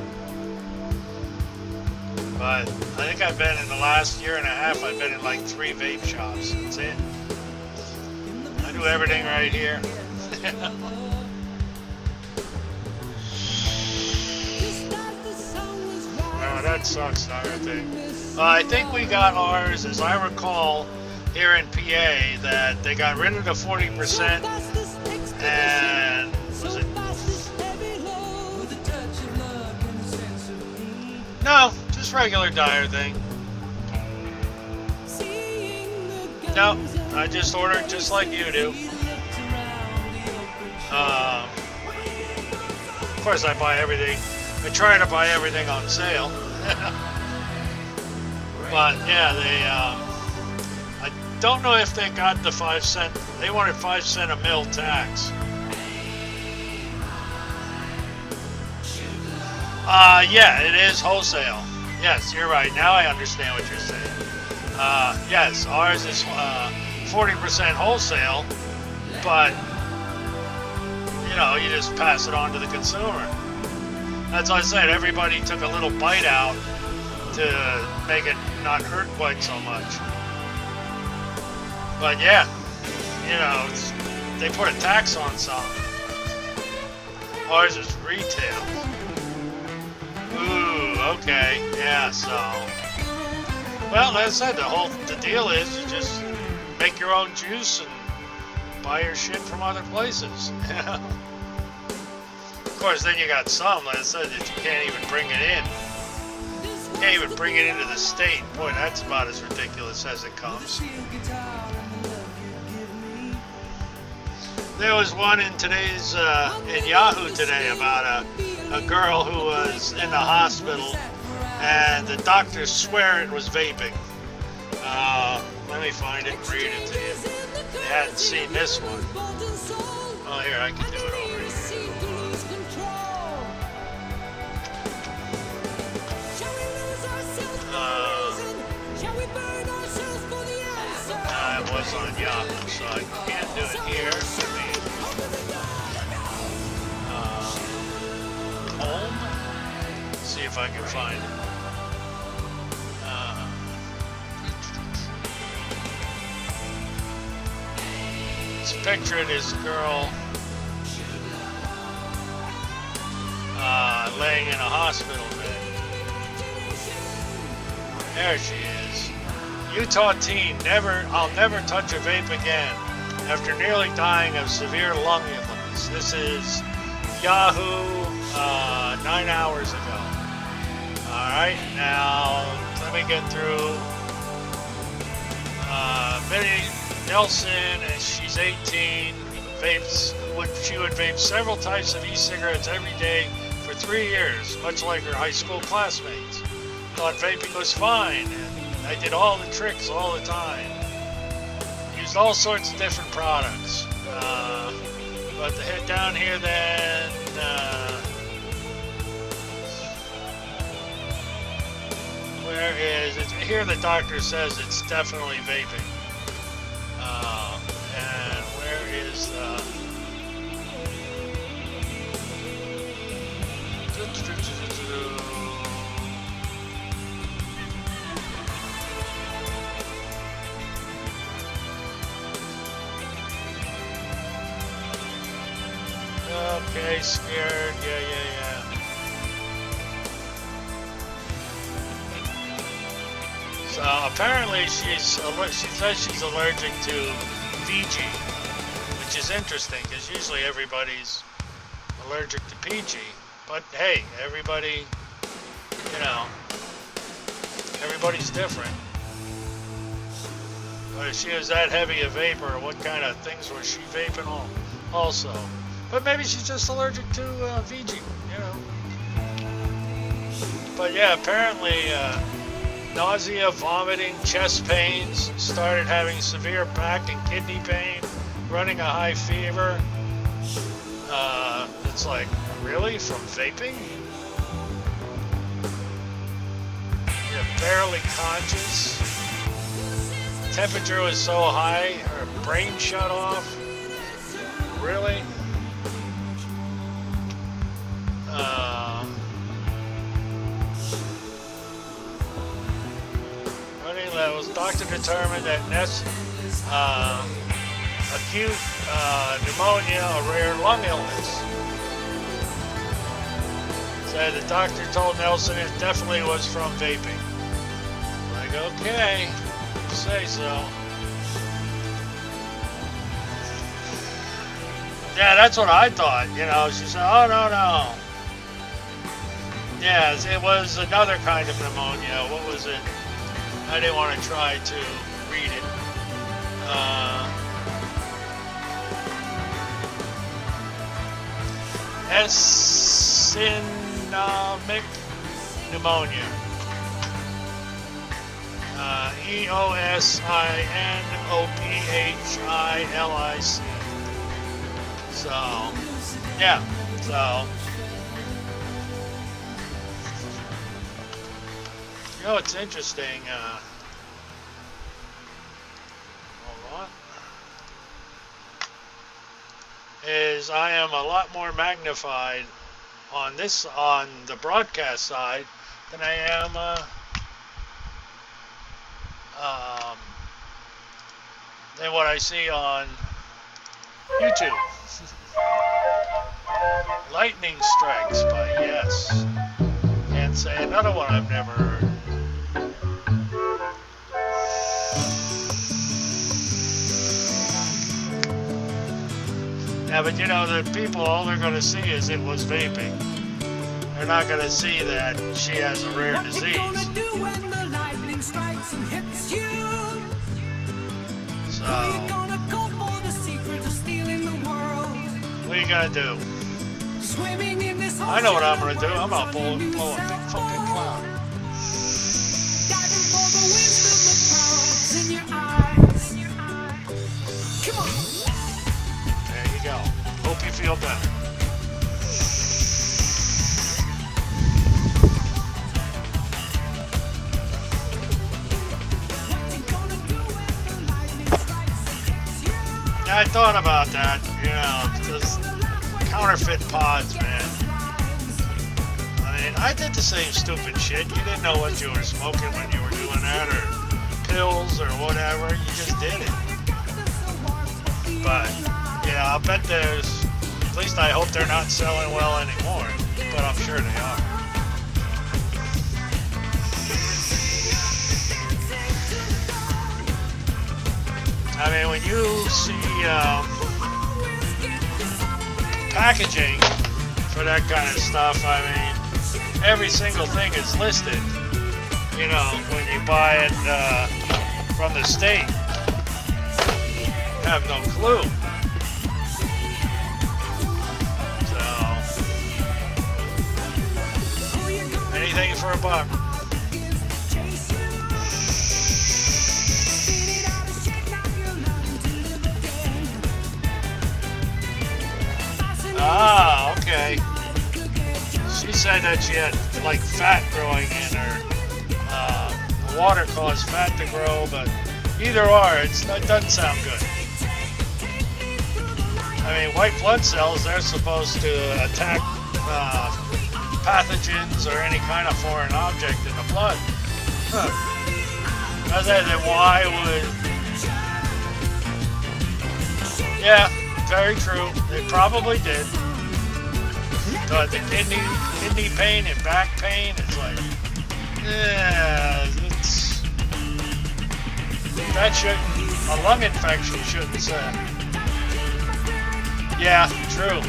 But I think I've been in the last year and a half, I've been in like 3 vape shops. That's it. I do everything right here. Oh, that sucks, I think we got ours, as I recall, here in PA, that they got rid of the 40% and was it? No, just regular Dyer thing. No, I just ordered just like you do. Of course, I buy everything. I try to buy everything on sale. But yeah, I don't know if they got the 5 cent. They wanted 5 cent a mil tax. Yeah, it is wholesale. Yes, you're right. Now I understand what you're saying. Yes, ours is 40% wholesale, but you know, you just pass it on to the consumer. That's what I said. Everybody took a little bite out to make it not hurt quite so much. But yeah, you know, they put a tax on something. Ours is retail. Ooh, okay, yeah. So, well, as I said, the deal is you just make your own juice and buy your shit from other places. Of course, then you got some, like I said, that you can't even bring it in. You can't even bring it into the state. Boy, that's about as ridiculous as it comes. There was one in today's, in Yahoo today about a girl who was in the hospital and the doctors swear it was vaping. Let me find it and read it to you. They hadn't seen this one. Oh, here, I can do it over here. It was on Yahoo, so I can't do it here. Let me, home, if I can find it. Let's picture this girl laying in a hospital bed. There she is. Utah teen, I'll never touch a vape again after nearly dying of severe lung illness. This is Yahoo 9 hours ago. Alright, now let me get through. Minnie Nelson, and she's 18, she would vape several types of e-cigarettes every day for 3 years, much like her high school classmates. Thought vaping was fine, and I did all the tricks all the time. Used all sorts of different products. But to head down here then, where is it? Here the doctor says it's definitely vaping. And where is okay, scared, yeah. So apparently she says she's allergic to VG, which is interesting because usually everybody's allergic to PG. But hey, everybody, everybody's different. But if she was that heavy a vapor, what kind of things was she vaping on also? But maybe she's just allergic to VG, But yeah, apparently nausea, vomiting, chest pains, started having severe back and kidney pain, running a high fever. It's like, really? From vaping? You're barely conscious. Temperature was so high, her brain shut off. Really? Running levels. Doctor determined that acute pneumonia, a rare lung illness. So the doctor told Nelson it definitely was from vaping. Like, okay, you say so. Yeah, that's what I thought. She said, oh, no. Yes, it was another kind of pneumonia. What was it? I didn't want to try to read it. Eosinophilic pneumonia. EOSINOPHILIC. So, yeah. So, it's interesting. Hold on. Is I am a lot more magnified on the broadcast side than I am than what I see on YouTube. Lightning strikes, but yes. Can't say another one I've never heard. Yeah, but the people, all they're going to see is it was vaping. They're not going to see that she has a rare disease. What you gonna do when the lightning strikes and hits you? So, Are you gonna go for the secret of stealing the world? what are you going to do? Swimming in this I know what I'm ocean going to do. I'm going of to blow a big words fucking on your cloud. diving for the wisdom of pearls in your eyes. Come on. There you go. Hope you feel better. What you gonna do when the lightning strikes and hits you? Yeah, I thought about that. Just counterfeit pods, man. I mean, I did the same stupid shit. You didn't know what you were smoking when you were doing that, or pills, or whatever. You just did it. But, yeah, I'll bet there's, at least I hope they're not selling well anymore. But I'm sure they are. I mean, when you see packaging for that kind of stuff, I mean, every single thing is listed. You know, when you buy it from the state, you have no clue. So, anything for a buck. Ah, okay. She said that she had like fat growing in her. The water caused fat to grow, but either or, it doesn't sound good. I mean, white blood cells, they're supposed to attack pathogens or any kind of foreign object in the blood. Huh. Other than why would... Yeah. Very true. They probably did. But the kidney pain and back pain, it's like, yeah, that shouldn't, a lung infection shouldn't say. Yeah, true.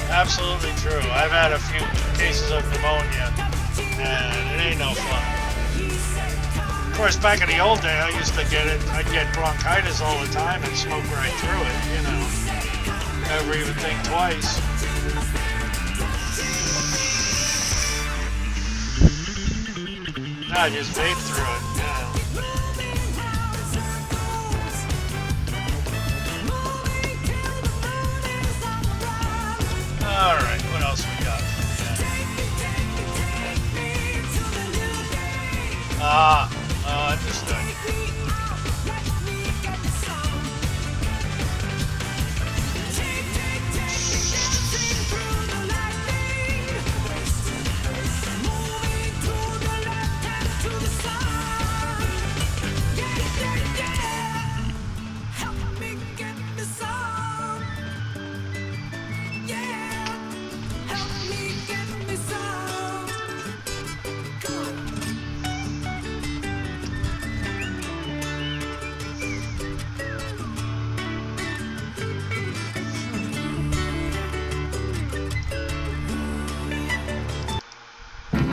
Absolutely true. I've had a few cases of pneumonia, and it ain't no fun. Of course, back in the old day, I used to get it. I'd get bronchitis all the time and smoke right through it, you know. Never even think twice. I just vape through it, yeah. Alright, what else we got? Understood.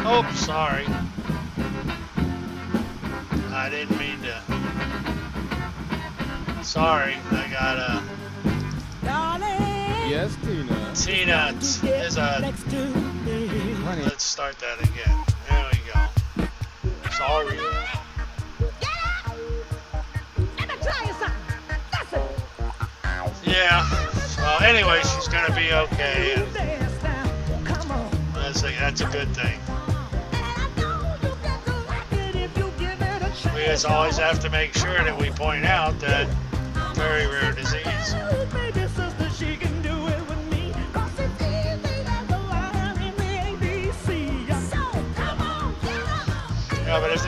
Oh, sorry. I didn't mean to. Sorry, I got Yes, Tina. Tina is a. Let's start that again. There we go. Sorry. Yeah. Well, anyway, she's gonna be okay. And that's a good thing. We just always have to make sure that we point out that very rare disease. Yeah, but if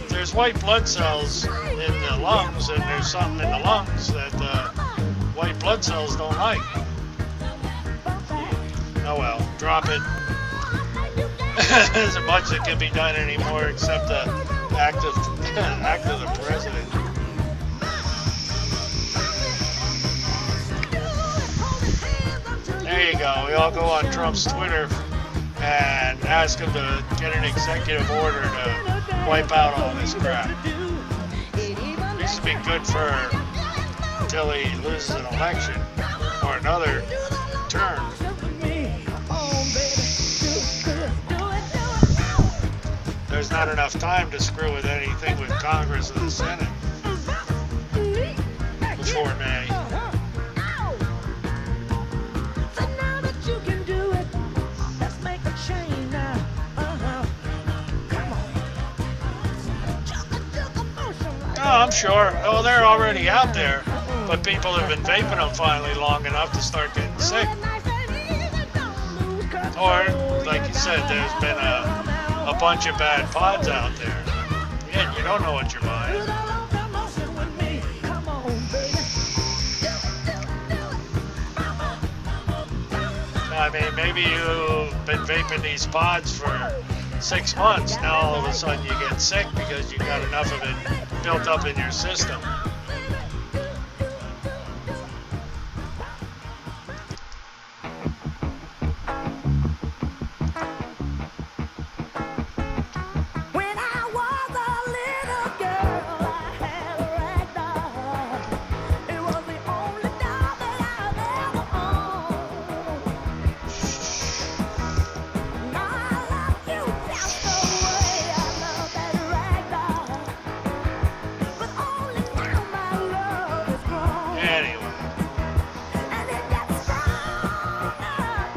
there's white blood cells in the lungs, and there's something in the lungs that white blood cells don't like. Oh well, drop it. There's a much that can be done anymore except the act of the president. There you go. We all go on Trump's Twitter and ask him to get an executive order to wipe out all this crap. This would be good for until he loses an election or another term. There's not enough time to screw with anything with Congress and the Senate before May. Oh, I'm sure. Oh, they're already out there, but people have been vaping them finally long enough to start getting sick. Or, like you said, there's been a bunch of bad pods out there. Yeah, you don't know what you're buying. I mean, maybe you've been vaping these pods for 6 months. Now all of a sudden you get sick because you got enough of it built up in your system. When I was a little girl, I had a rag doll. It was the only doll that I've ever owned. Now I love you just the way I love that rag doll. But only now my love is grown. Anyway, And it gets stronger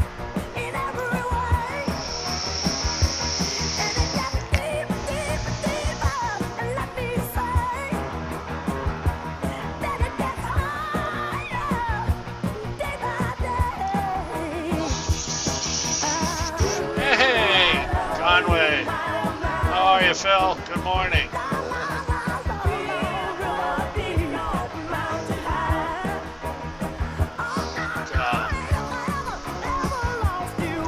in every way. And it gets deeper, deeper, deeper. And let me say that it gets higher day by day. hey, Conway. How are you, Phil? Good morning.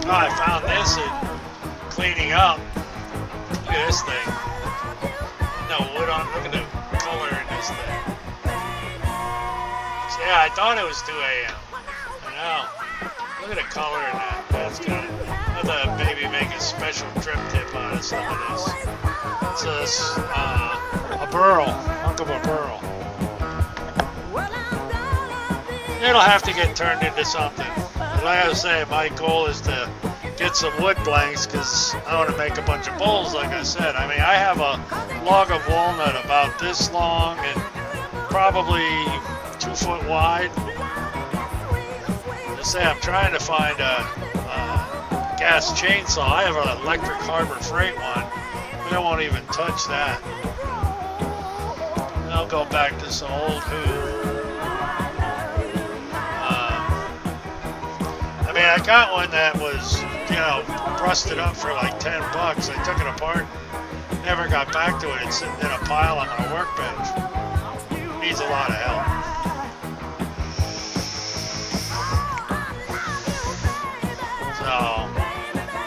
Oh, I found this in cleaning up. Look at this thing. No wood on. Look at the color in this thing. So, yeah, I thought it was 2 a.m. I know. Look at the color in that. That's good. I thought maybe make a special trip tip out of some of this. It's a burl, hunk of a burl. It'll have to get turned into something. Like I was saying, my goal is to get some wood blanks because I want to make a bunch of bowls, like I said. I mean, I have a log of walnut about this long and probably 2 foot wide. I say I'm trying to find a gas chainsaw. I have an electric Harbor Freight one, but I won't even touch that. And I'll go back to some old hoop. I mean, I got one that was, you know, rusted up for like $10. I took it apart, never got back to it. It's sitting in a pile on my workbench. Needs a lot of help. So,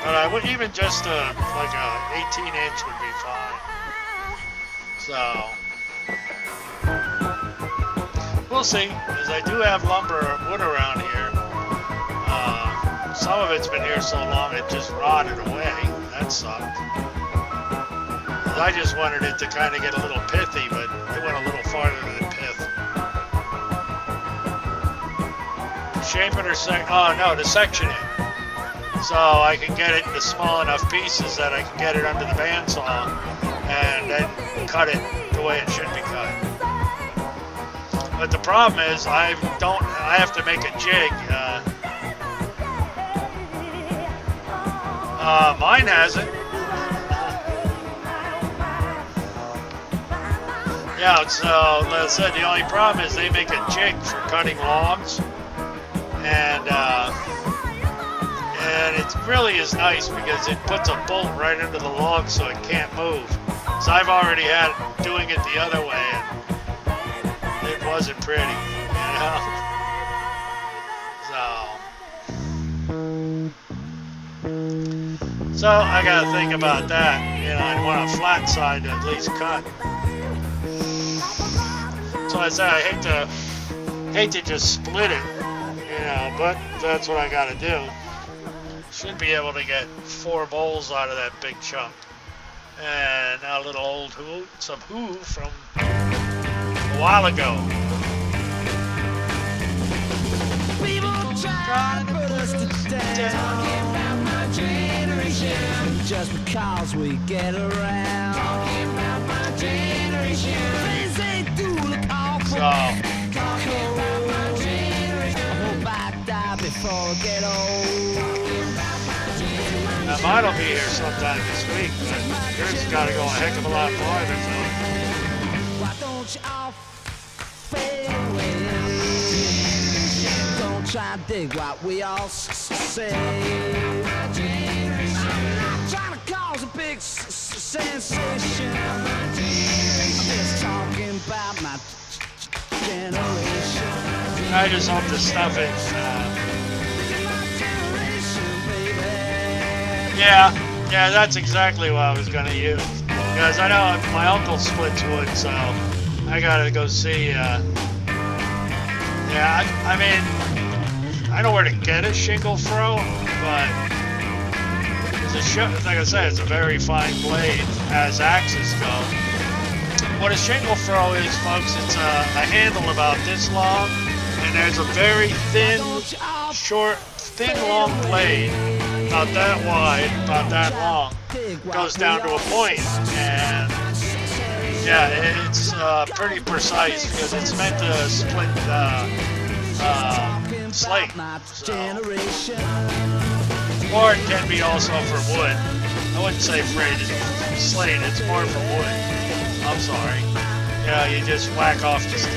but I would even just like a 18-inch would be fine. So, we'll see, because I do have lumber and wood around here. Some of it's been here so long it just rotted away. That sucked. I just wanted it to kind of get a little pithy, but it went a little farther than pith. Shape it or to section it. So I can get it into small enough pieces that I can get it under the bandsaw and then cut it the way it should be cut. But the problem is I have to make a jig. Mine hasn't. Yeah, so like I said, the only problem is they make a jig for cutting logs, and it really is nice because it puts a bolt right into the log so it can't move. So I've already had doing it the other way, and it wasn't pretty, you know. So I gotta think about that. You know, I want a flat side to at least cut. So I said I hate to just split it, you know, but that's what I gotta do. Should be able to get 4 bowls out of that big chunk. And a little old some hoo from a while ago. People try to put us to down. Just because we get around. Talking about my generation. Things they do look awful. Talking about my generation. I hope I die before I get old. Now mine will be here sometime this week, but yours has got to go a heck of a lot farther, Phil. Why don't you all fade away? Don't try and dig what we all say. sensation. Just talking about my generation. I just hope the stuff is. Yeah, that's exactly what I was gonna use. Because I know my uncle splits wood, so I gotta go see. I mean, I know where to get a shingle throw, but like I said, it's a very fine blade as axes go. What a shingle throw is, folks, it's a handle about this long, and there's a very thin, long blade, about that wide, about that long, goes down to a point, and yeah, it's pretty precise because it's meant to split slate. So. Or it can be also for wood. I wouldn't say slate, it's more for wood. I'm sorry. Yeah, you just whack off, just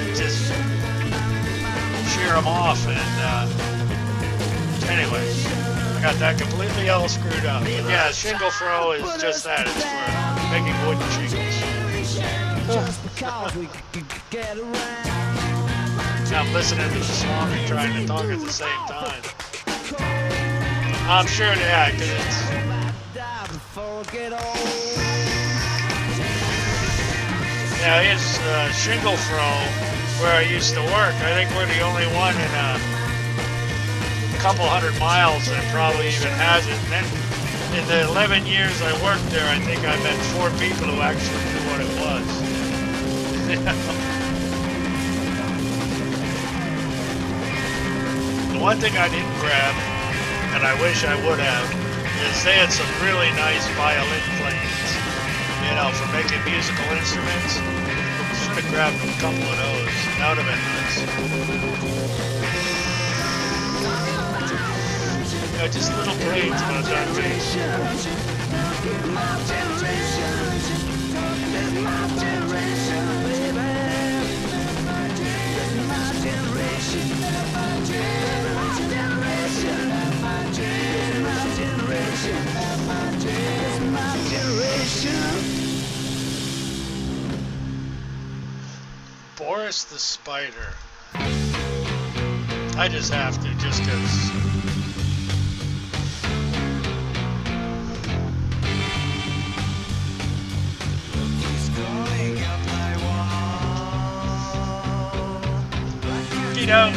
shear them off, and anyway, I got that completely all screwed up. But yeah, shingle throw is just that. It's for making wooden shingles. I'm listening to the song and trying to talk at the same time. I'm sure, yeah, because it's... Yeah, it's shingle throw where I used to work. I think we're the only one in a couple 100 miles that probably even has it. And then in the 11 years I worked there, I think I met 4 people who actually knew what it was. The one thing I didn't grab, and I wish I would have, is they had some really nice violin planes, you know, for making musical instruments. Should have grabbed a couple of those. That would have been nice. You know, just little planes about that big. Boris the Spider. I just have to, just because. You know.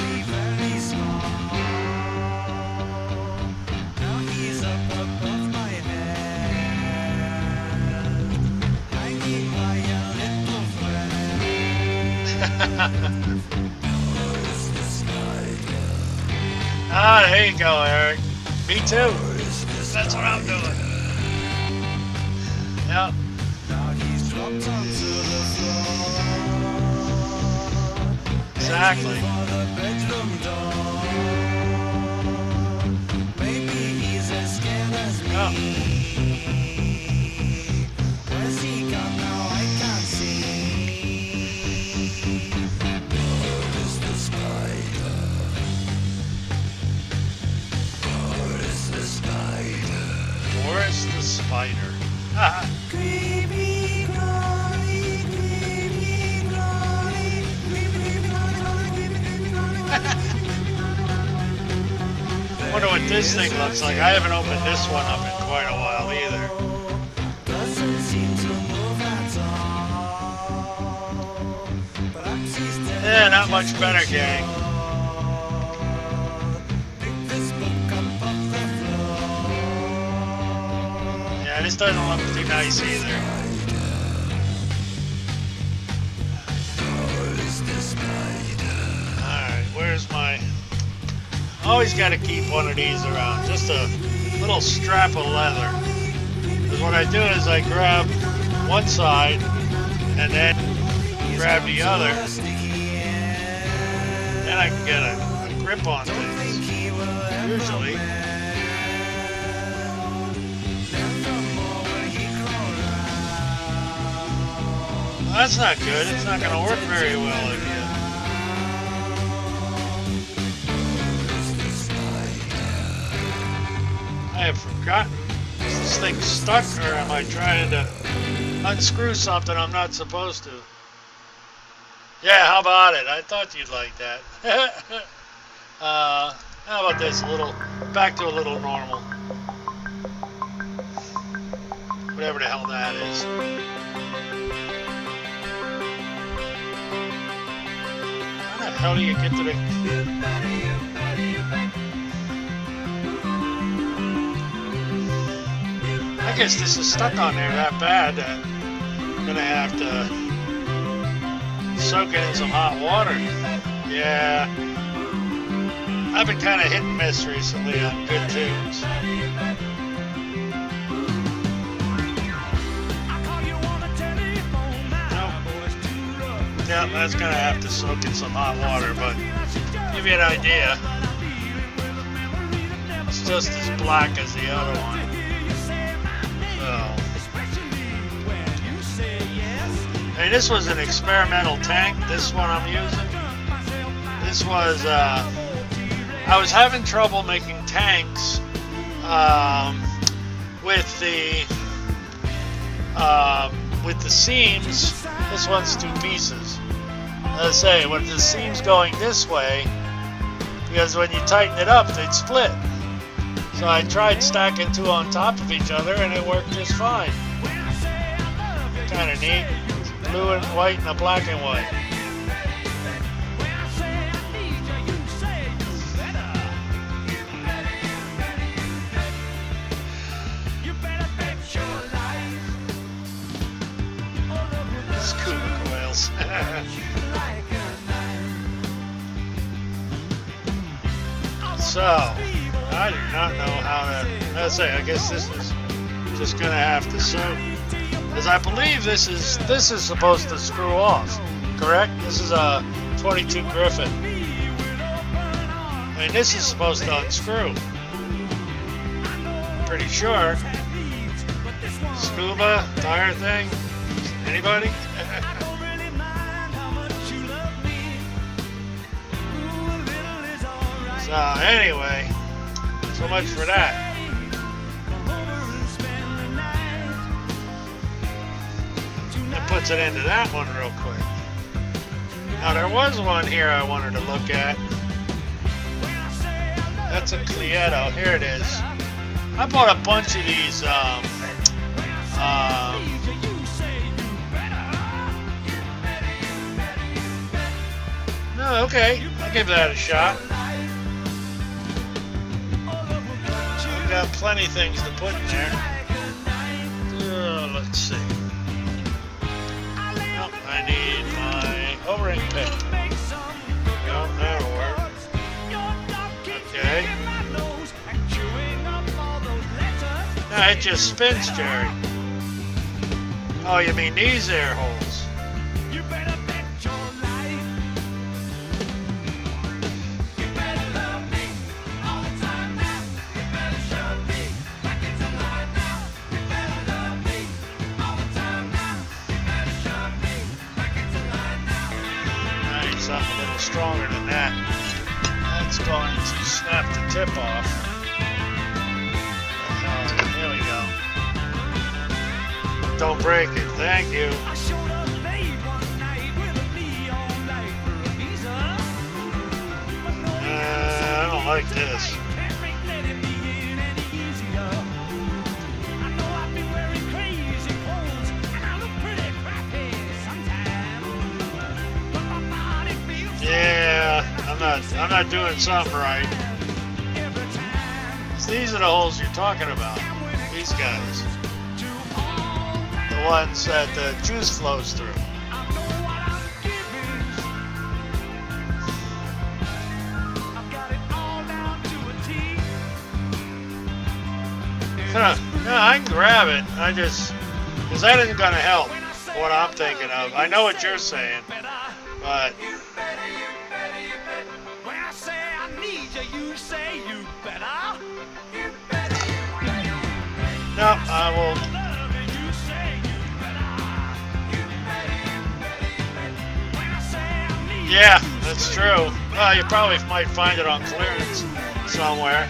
Ah, there you go, Eric. Me too. That's what I'm doing. Yep. Exactly. Oh. Boris the Spider. Wonder what this thing looks like. I haven't opened this one up in quite a while either. Yeah, not much better, gang. Yeah, this doesn't look too nice either. Alright, where's my... Always got to keep one of these around, just a little strap of leather. Because what I do is I grab one side and then grab the other. Then I can get a grip on things, usually. Well, that's not good. It's not going to work very well if you... I have forgotten the this thing stuck, or am I trying to unscrew something I'm not supposed to? Yeah, how about it? I thought you'd like that. How about this? Back to a little normal. Whatever the hell that is. How the hell do you get to the... I guess this is stuck on there that bad that I'm gonna have to soak it in some hot water. Yeah. I've been kind of hit and miss recently on good tunes. Yeah, that's gonna have to soak in some hot water, but give you an idea. It's just as black as the other one. So, hey, this was an experimental tank. This one I'm using. This was I was having trouble making tanks with the seams. This one's 2 pieces. Let's say when the seam's going this way, because when you tighten it up, they'd split. So I tried stacking 2 on top of each other, and it worked just fine. Kind of neat. Blue and white and a black and white. So, I do not know how to... Let's say, I guess this is just going to have to soak. Because I believe this is supposed to screw off, correct? This is a 22 Griffin. I mean, this is supposed to unscrew. Pretty sure. Scuba, tire thing? Anybody? So anyway, so much for that. That puts it into that one real quick. Now there was one here I wanted to look at. That's a Clieto. Here it is. I bought a bunch of these no, okay, I'll give that a shot. I've got plenty of things to put in there. Let's see. Oh, I need my O-ring pick. No, that'll work. Okay. No, it just spins, Jerry. Oh, you mean these air holes? Something a little stronger than that. That's going to snap the tip off. There we go. Don't break it. Thank you. I don't like this. Yeah, I'm not doing something right. These are the holes you're talking about. These guys. The ones that the juice flows through. No, I can grab it. Because that isn't going to help what I'm thinking of. I know what you're saying, but... No, I will. Yeah, that's true. Well, you probably might find it on clearance somewhere.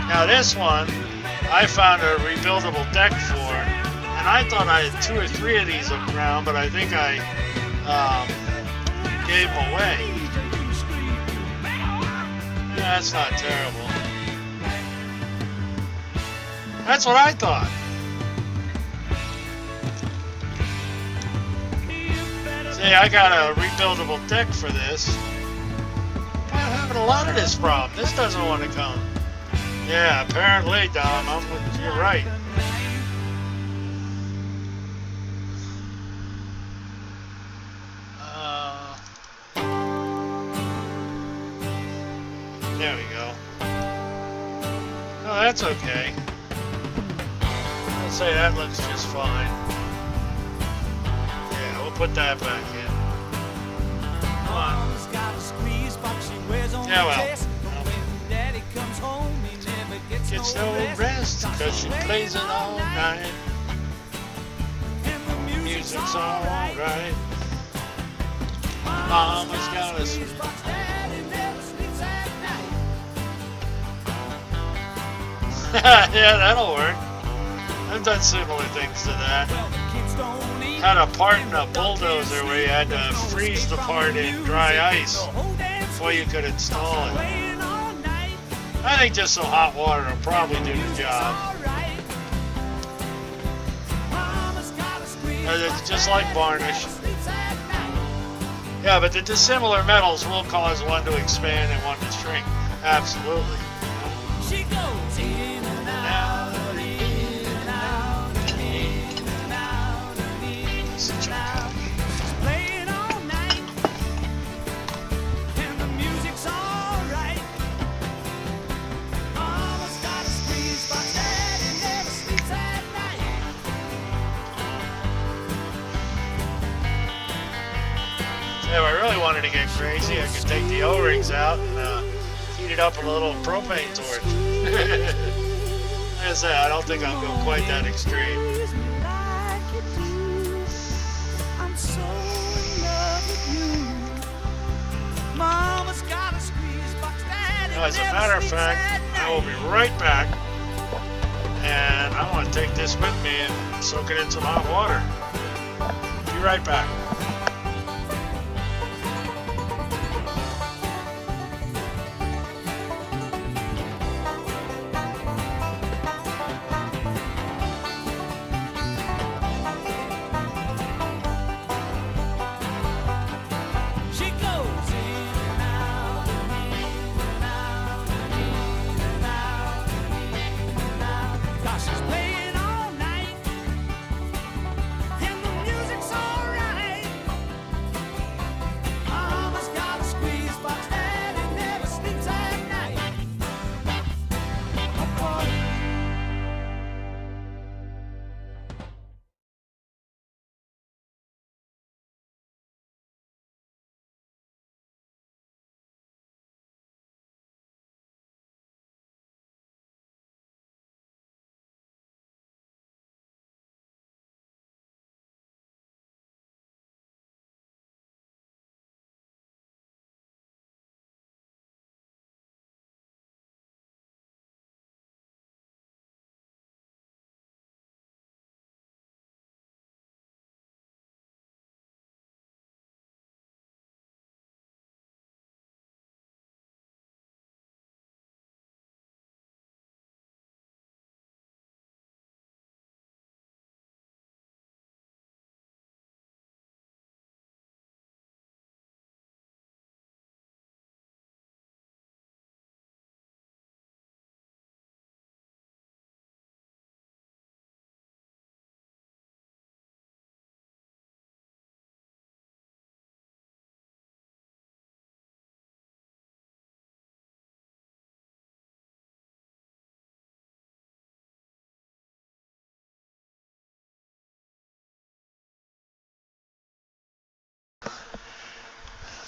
Now this one, I found a rebuildable deck for, and I thought I had 2 or 3 of these around, but I think I gave them away. Yeah, that's not terrible. That's what I thought. See, I got a rebuildable deck for this. I'm having a lot of this problem. This doesn't want to come. Yeah, apparently, Dom, you're right. There we go. No, that's okay. I'll say that looks just fine. Yeah, we'll put that back in. Come on. Yeah, well. Gets no rest because she plays it all night. Music's alright. Mama's got a sleep. Yeah, that'll work. I've done similar things to that. Had a part in a bulldozer where you had to freeze the part in dry ice before you could install it. I think just some hot water will probably do the job. It's just like varnish. Yeah, but the dissimilar metals will cause one to expand and one to shrink. Absolutely. She goes in and out, in and out, in and out, in and out. She's playing all night, and the music's alright. Mama's got a squeeze box, Daddy never sleeps at night. So if I really wanted to get crazy, I could take the O-rings out and heat it up with a little propane torch. Like I say, I don't think I'll go quite that extreme. As a matter of fact, I will be right back, and I want to take this with me and soak it in some hot water. Be right back.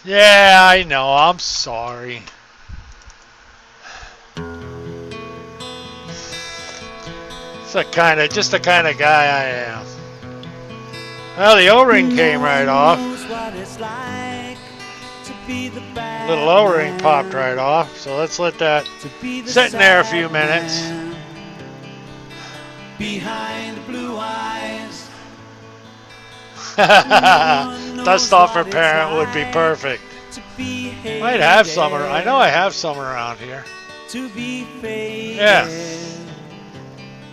Yeah, I know. I'm sorry. It's just the kind of guy I am. Well, the O-ring came right off. What it's like to be the bad Little O-ring man, popped right off, so let's let that to be the sit in there a sad few minutes. man behind the blue eyes. Dust off her parent would be perfect. To be Might have some. I know I have some around here. To be faded. Yeah.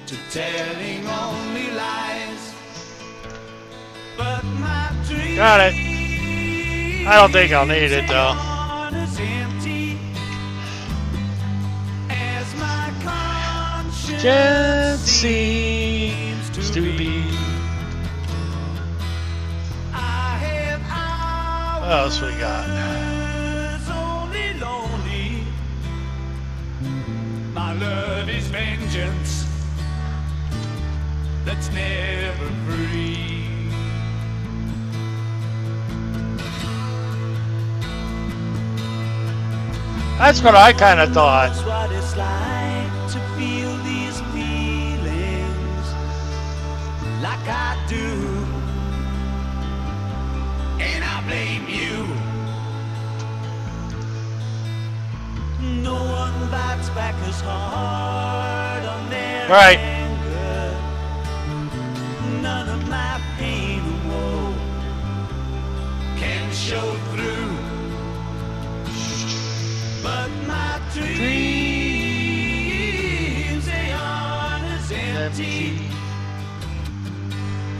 To telling only lies. But my dream Got it. I don't think I'll need it though. as empty as my conscience Just seems to be. I have What else we got? hours only lonely. My love is vengeance that's never free. That's what I kind of thought. Knows what it's like to feel these feelings like I do, and I blame you. No one bites back as hard on their Right. anger. None of my pain and woe can show through. But my dreams, they aren't as empty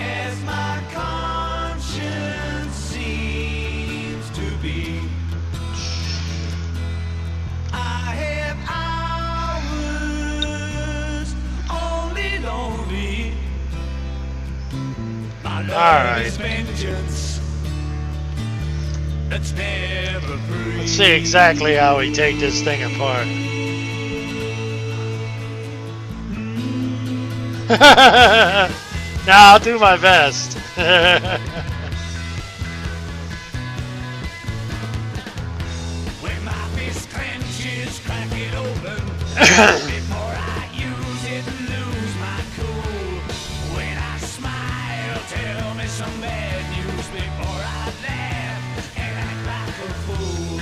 as my conscience seems to be. I have hours only lonely. My love Alright. is vengeance that's never free. Let's see exactly how we take this thing apart. Now I'll do my best. When my fist clenches, crack it open. Before I use it, lose my cool. When I smile, tell me some bad news. Before I laugh and act like a fool.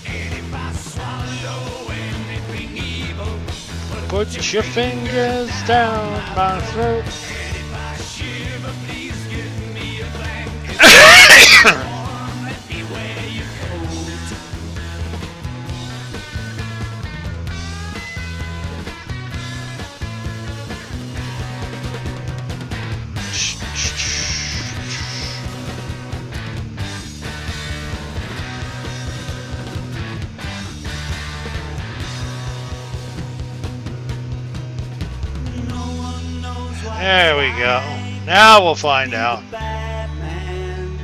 And if I swallow anything evil, Put your fingers down my throat. and if I shiver, please give me a blanket. Warm, let me wear your coat. No one knows why There we go. Now we'll find out. Batman,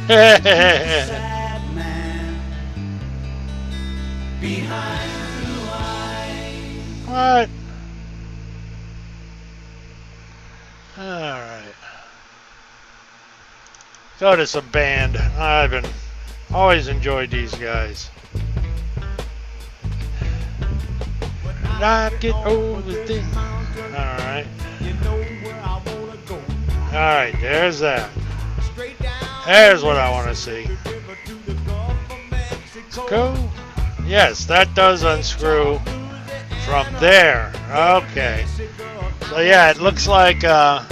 sad man, behind blue eyes. What? Alright. Go to some band. I've been always enjoyed these guys. Knock it over this. Alright. You know where I wanna go. Alright, there's that. Straight down There's what I want to see. the river to the Gulf of Mexico. Go. Yes, that does unscrew from there. Okay. So yeah, it looks like And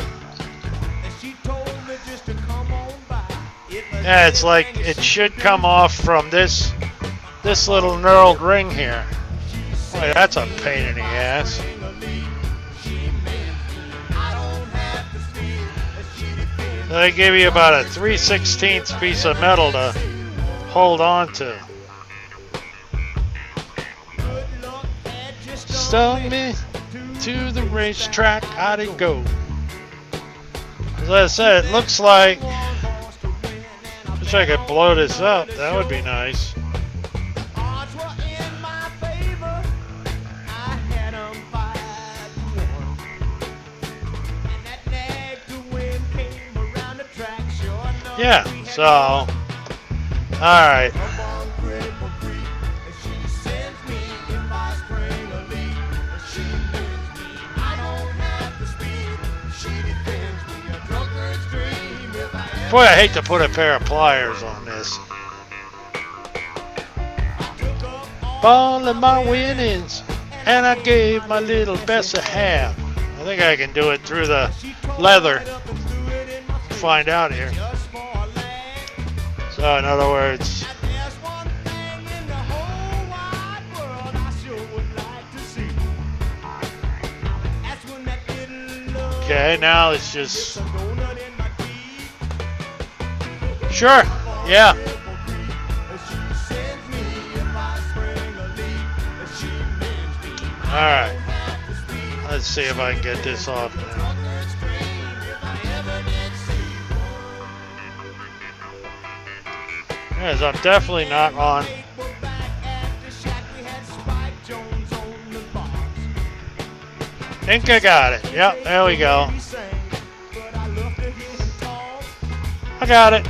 she told me just to come on by. yeah, it's like it should come off from this little knurled ring here. Boy, that's a pain in the ass. So they give you about a 3/16 piece of metal to hold on to. Stung me to the racetrack, I didn't go. As I said, it looks like. Wish I could blow this up. That would be nice. Odds were in my favor. I had 'em 5-1. And that nag to win came around the track. Sure enough, Yeah. we had So, all right. Up on Cripple Creek, and she sends me if I spring a leak. She bends me, I don't have to speak. She defends me, a drunkard's dream if I Boy, I hate to put a pair of pliers on this. All of my winnings, and I gave my little best a half. I think I can do it through the leather. Find out here. So in other words, okay, now it's just sure, yeah. All right, let's see if I can get this off now. Yes, I'm definitely not on. Think I got it. Yep, there we go. I got it.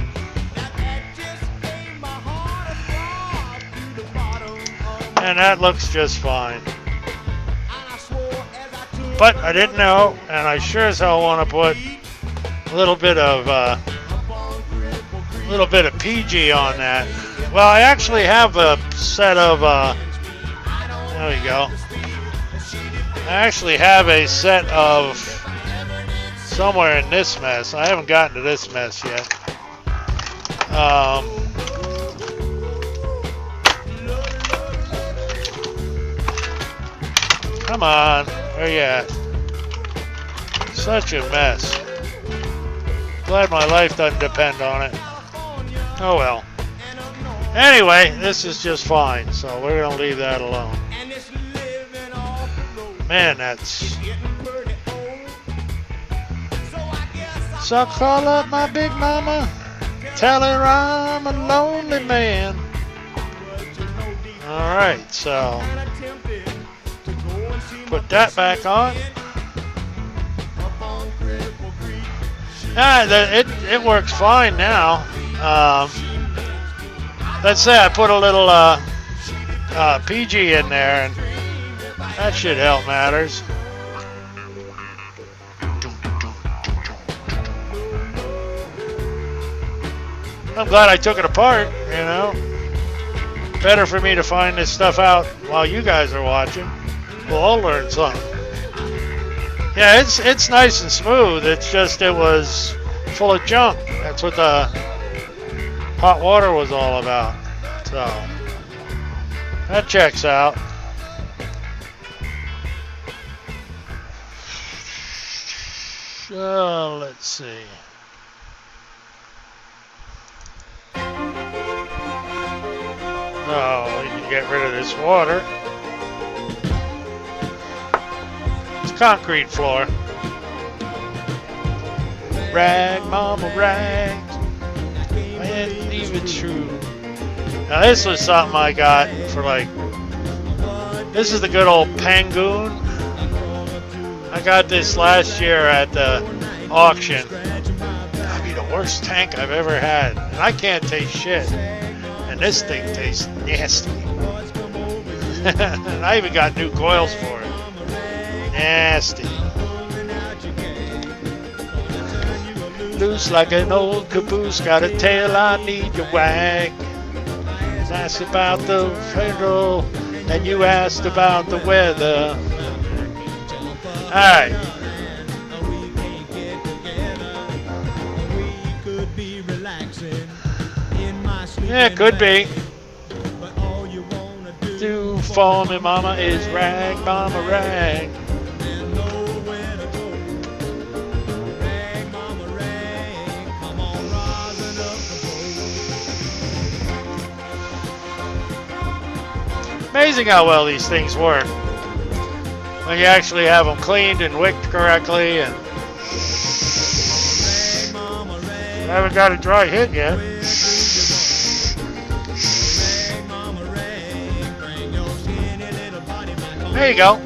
And that looks just fine. But I didn't know, and I sure as hell want to put a little bit of PG on that. Well, I actually have a set of there we go. I actually have a set of somewhere in this mess. I haven't gotten to this mess yet. Come on, where you at? Such a mess. Glad my life doesn't depend on it. Oh well. Anyway, this is just fine, so we're gonna leave that alone. Man, that's... So call up my big mama, tell her I'm a lonely man. Alright, so put that back on. It works fine now. Let's say I put a little PG in there, and that should help matters. I'm glad I took it apart, you know. Better for me to find this stuff out while you guys are watching. We'll all learn something. Yeah, it's nice and smooth. It's just it was full of junk. That's what the hot water was all about. So that checks out. Let's see. Oh, we can get rid of this water. It's concrete floor. Rag, mama, rag. Ain't even true. Now this was something I got for like. This is the good old Pangoon. I got this last year at the auction. That'd be the worst tank I've ever had. And I can't taste shit. And this thing tastes nasty. And I even got new coils for it. Nasty. Loose like an old caboose, got a tail I need to wag. Asked about the funeral, and you asked about the weather. Alright. Yeah, it could be. Do for me, mama, is rag, mama, rag. Amazing how well these things work when you actually have them cleaned and wicked correctly. And I haven't got a dry hit yet. There you go.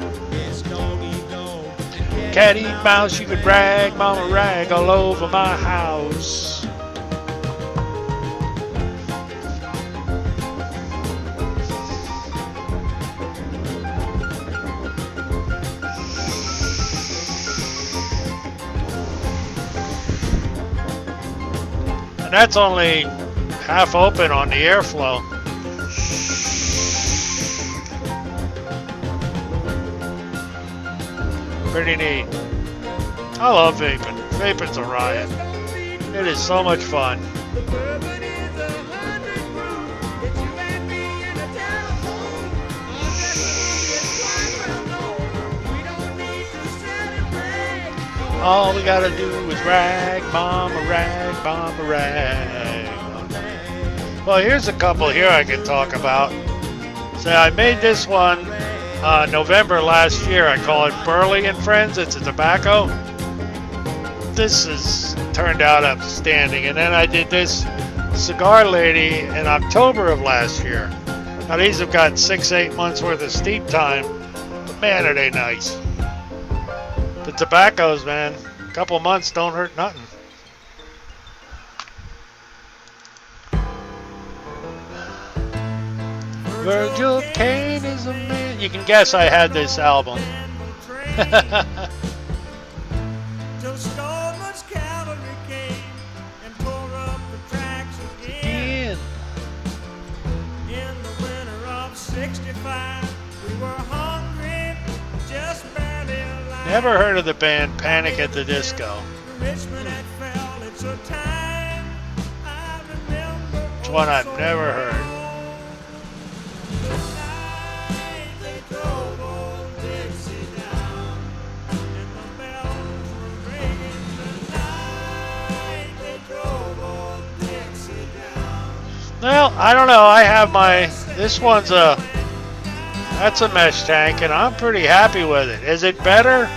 Cat eat mouse, you could rag, mama, rag all over my house. And that's only half open on the airflow. Pretty neat. I love vaping. Vaping's a riot. It is so much fun. All we gotta do is rag, bomb, a rag, bomb, a rag. Well, here's a couple here I can talk about. So I made this one November last year. I call it Burley and Friends. It's a tobacco. This has turned out outstanding. And then I did this Cigar Lady in October of last year. Now these have got 6-8 months worth of steep time. But man, are they nice. The tobaccos, man, a couple months don't hurt nothing. Virgil Caine is a man. You can guess I had this album. Again. In the winter of '65, we were hungry, just barely alive. Never heard of the band Panic at the Disco. Richmond had fell, it's a time I remember. It's one I've never heard. The night they drove old Dixie down, and the bells were ringing. The night they drove old Dixie down. Well, I don't know. I have my. This one's that's a mesh tank, and I'm pretty happy with it. Is it better?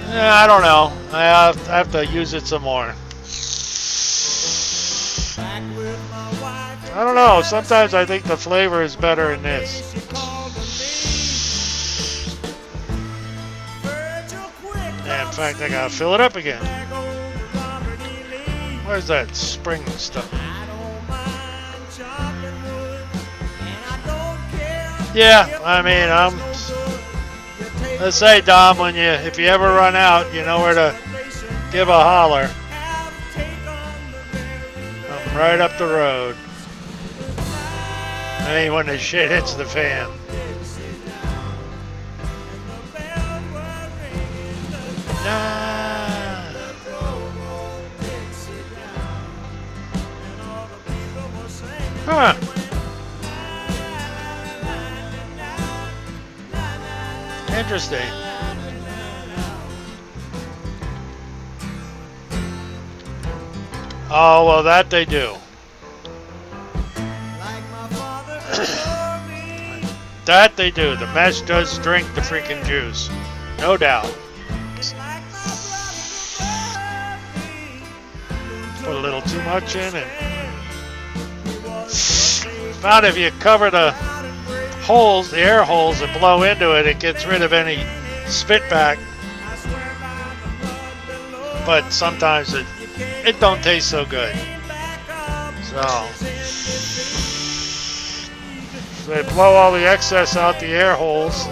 Yeah, I don't know. I have to use it some more. Back with my wife, I don't know. Sometimes I think the flavor is better in this. she called to me. Virgil, quick, Yeah, in fact, I gotta fill it up again. back old Robert E. Lee. Where's that spring stuff? I don't mind chopping wood, and I don't care Yeah, if I mean, it's no good. You take let's say, Dom, if you ever run out, you know where to salvation, give a holler. have take on the very I'm right up the road. I mean, when the shit hits the fan. Nah. Huh. Interesting. Oh, well, that they do. That they do. The mesh does drink the freaking juice. No doubt. Put a little too much in and found if you cover the holes, the air holes, and blow into it, it gets rid of any spit back. But sometimes it don't taste so good. So they blow all the excess out the air holes.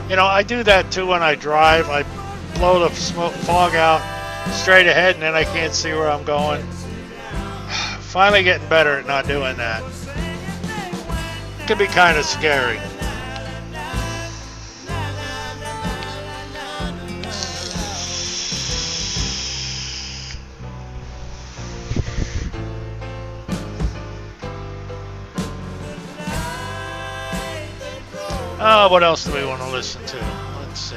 You know, I do that too when I drive. I blow the smoke fog out straight ahead, and then I can't see where I'm going. Finally getting better at not doing that. Could be kind of scary. Oh, what else do we want to listen to? Let's see.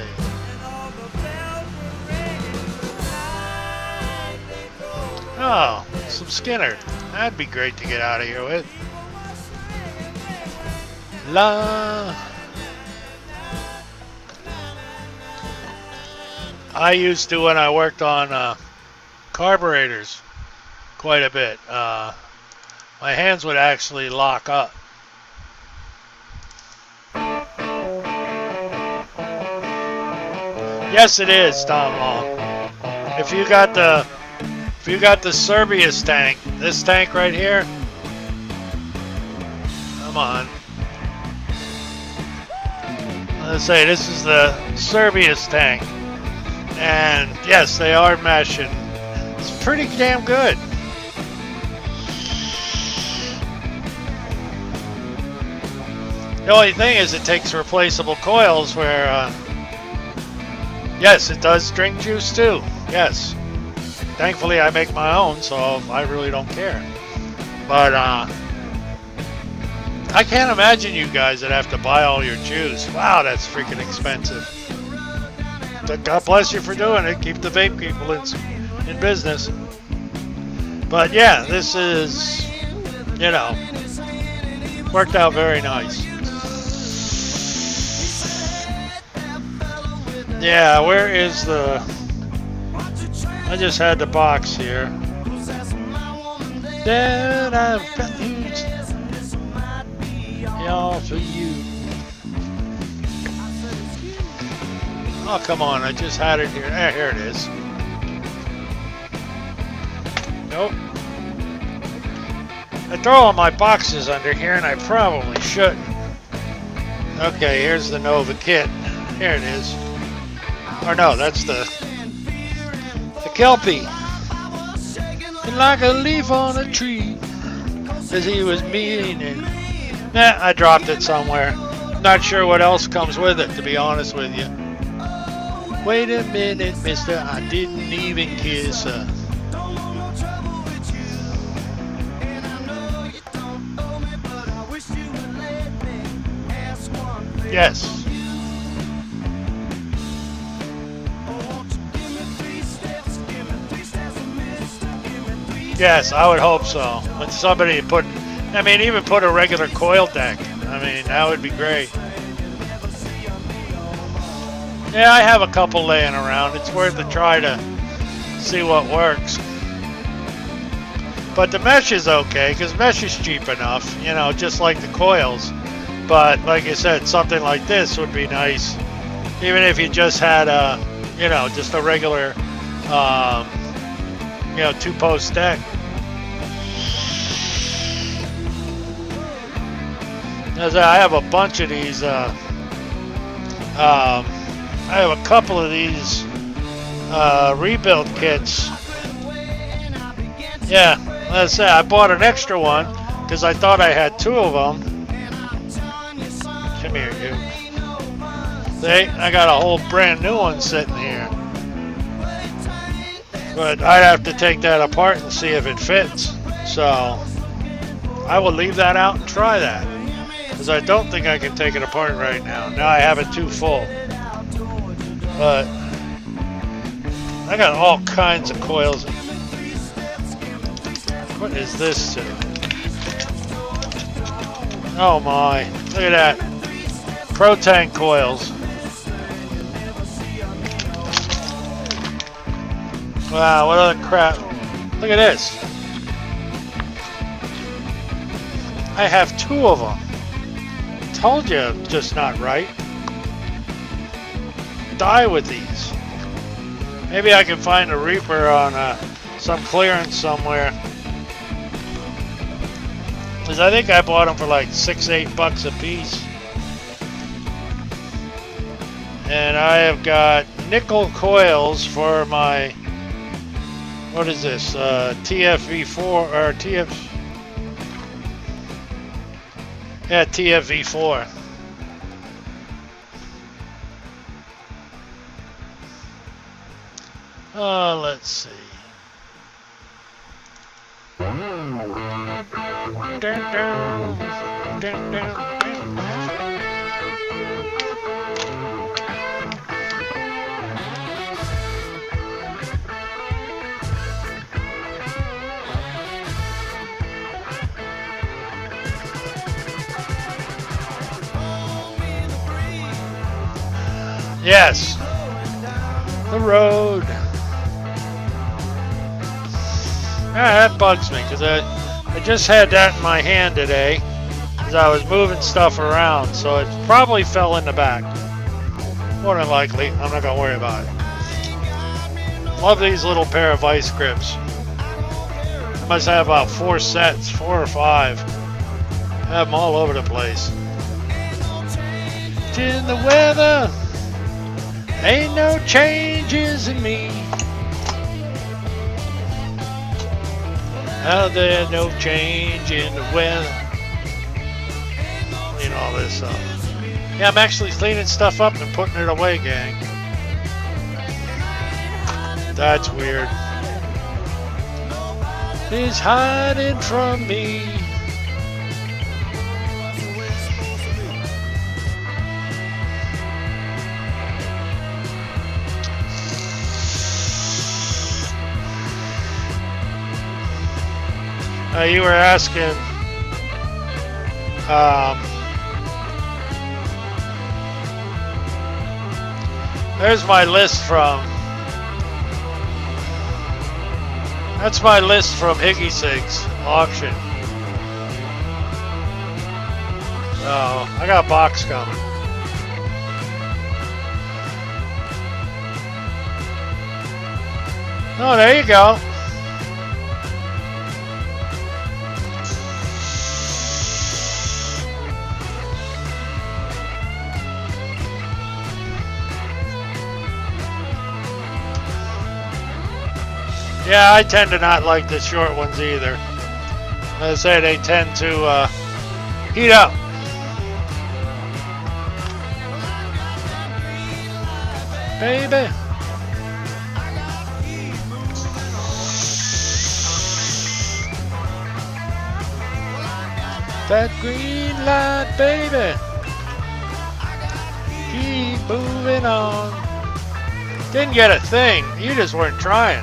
Oh, some Skinner. That'd be great to get out of here with. La. I used to, when I worked on carburetors quite a bit, my hands would actually lock up. Yes, it is, Tom Long. If you got the Serbius tank, this tank right here, come on. Let's say this is the Serbius tank, and yes, they are meshing. It's pretty damn good. The only thing is it takes replaceable coils where, yes, it does string juice too. Yes. Thankfully, I make my own, so I really don't care. But I can't imagine you guys that have to buy all your juice. Wow, that's freaking expensive. But God bless you for doing it. Keep the vape people in business. But yeah, this is, you know, worked out very nice. Yeah, where is the... I just had the box here. Then I've got y'all for you. Oh, come on, I just had it here. Here it is. Nope. I throw all my boxes under here, and I probably shouldn't. Okay, here's the Nova kit. Here it is. Or no, that's the Kelpie. Like a leaf on a tree, as he was meaning. Nah, I dropped it somewhere. Not sure what else comes with it, to be honest with you. Wait a minute, mister, I didn't even kiss her. Yes. Yes, I would hope so. But somebody put, I mean, even put a regular coil deck. I mean, that would be great. Yeah, I have a couple laying around. It's worth a try to see what works. But the mesh is okay, because mesh is cheap enough, you know, just like the coils. But like I said, something like this would be nice. Even if you just had a, you know, just a regular, you know, 2-post deck. As I have a bunch of these, I have a couple of these rebuild kits. Yeah, let's say I bought an extra one because I thought I had 2 of them. Come here, you. See, I got a whole brand new one sitting here. But I'd have to take that apart and see if it fits. So I will leave that out and try that. Because I don't think I can take it apart right now. Now I have it too full. But I got all kinds of coils. What is this to? Oh my. Look at that. Pro-Tank coils. Wow, what other crap. Look at this. I have 2 of them. Told you, just not right. Die with these. Maybe I can find a Reaper on some clearance somewhere. Because I think I bought them for like $6-8 a piece. And I have got nickel coils for my, what is this, TFV4, or TFV4. Let's see. Yes, the road. That bugs me because I just had that in my hand today as I was moving stuff around, so it probably fell in the back. More than likely, I'm not gonna worry about it. Love these little pair of vice grips. I must have about 4 sets, 4 or 5. I have them all over the place. In the weather. Ain't no changes in me. How there no change in the weather. Clean all this up. Yeah, I'm actually cleaning stuff up and putting it away, gang. That's weird. He's hiding from me. You were asking, there's my list from, that's my list from Higgy Sig's auction. Oh, I got a box coming. Oh, there you go. Yeah, I tend to not like the short ones either. As I say, they tend to heat up. Baby. That green light, baby. Keep moving on. Didn't get a thing. You just weren't trying.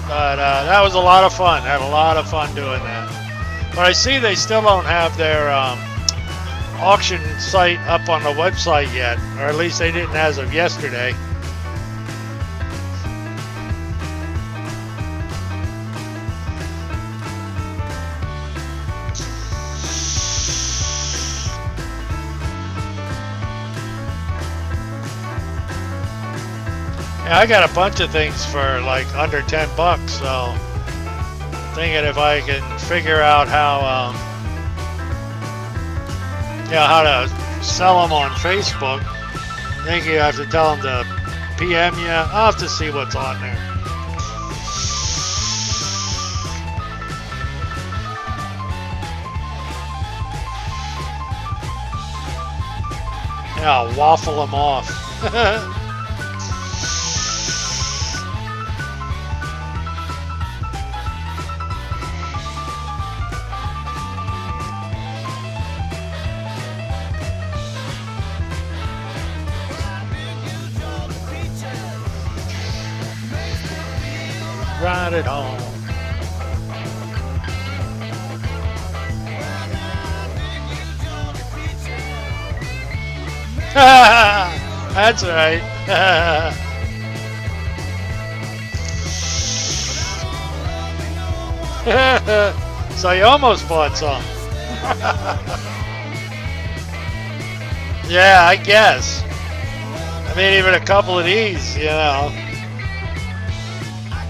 But that was a lot of fun. Had a lot of fun doing that. But I see they still don't have their auction site up on the website yet, or at least they didn't as of yesterday. Yeah, I got a bunch of things for like under 10 bucks, so thinking if I can figure out how, how to sell them on Facebook. I think you have to tell them to PM you. I'll have to see what's on there. Yeah, I'll waffle them off. Ride it home. That's right. So you almost bought some. Yeah, I guess. I mean, even a couple of these, you know.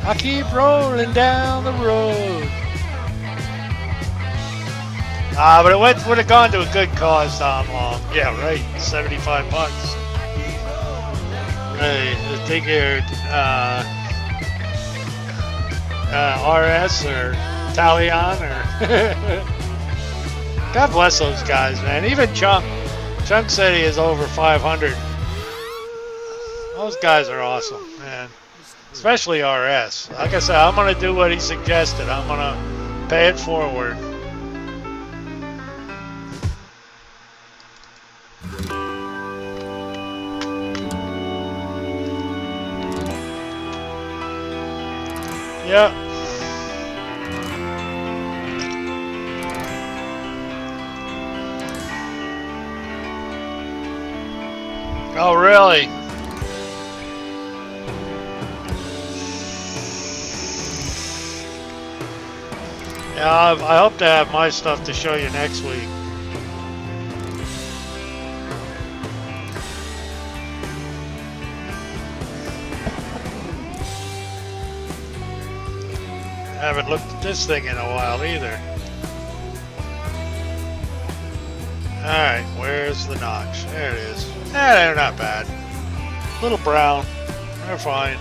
I keep rolling down the road. But it would have gone to a good cause, Tom Long. Yeah, right. 75 bucks. Hey, I think you're RS or Talion or. God bless those guys, man. Even Chunk said he is over 500. Those guys are awesome, man. Especially RS. Like I said, I'm going to do what he suggested. I'm going to pay it forward. Yep. Oh, really? Yeah, I hope to have my stuff to show you next week. I haven't looked at this thing in a while either. Alright, where's the notch? There it is. They're not bad. A little brown. They're fine.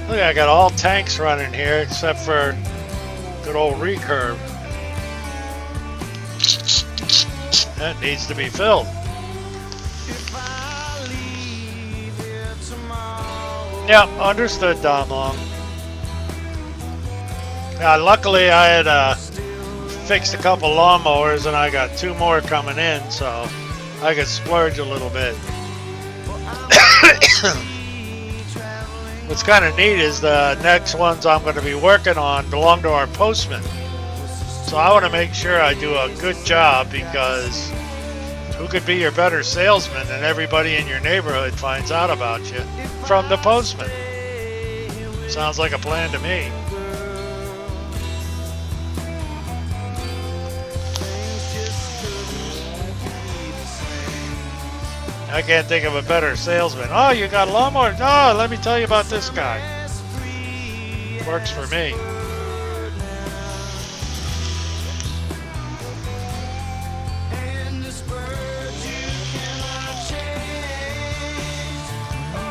Look, I got all tanks running here except for good old recurve. That needs to be filled. Yep, understood, Dom Long. Luckily, I had fixed a couple lawnmowers and I got 2 more coming in, so I could splurge a little bit. What's kind of neat is the next ones I'm going to be working on belong to our postman. So I want to make sure I do a good job, because who could be your better salesman than everybody in your neighborhood finds out about you from the postman? Sounds like a plan to me. I can't think of a better salesman. Oh, you got a lawnmower? Oh, let me tell you about this guy. Works for me.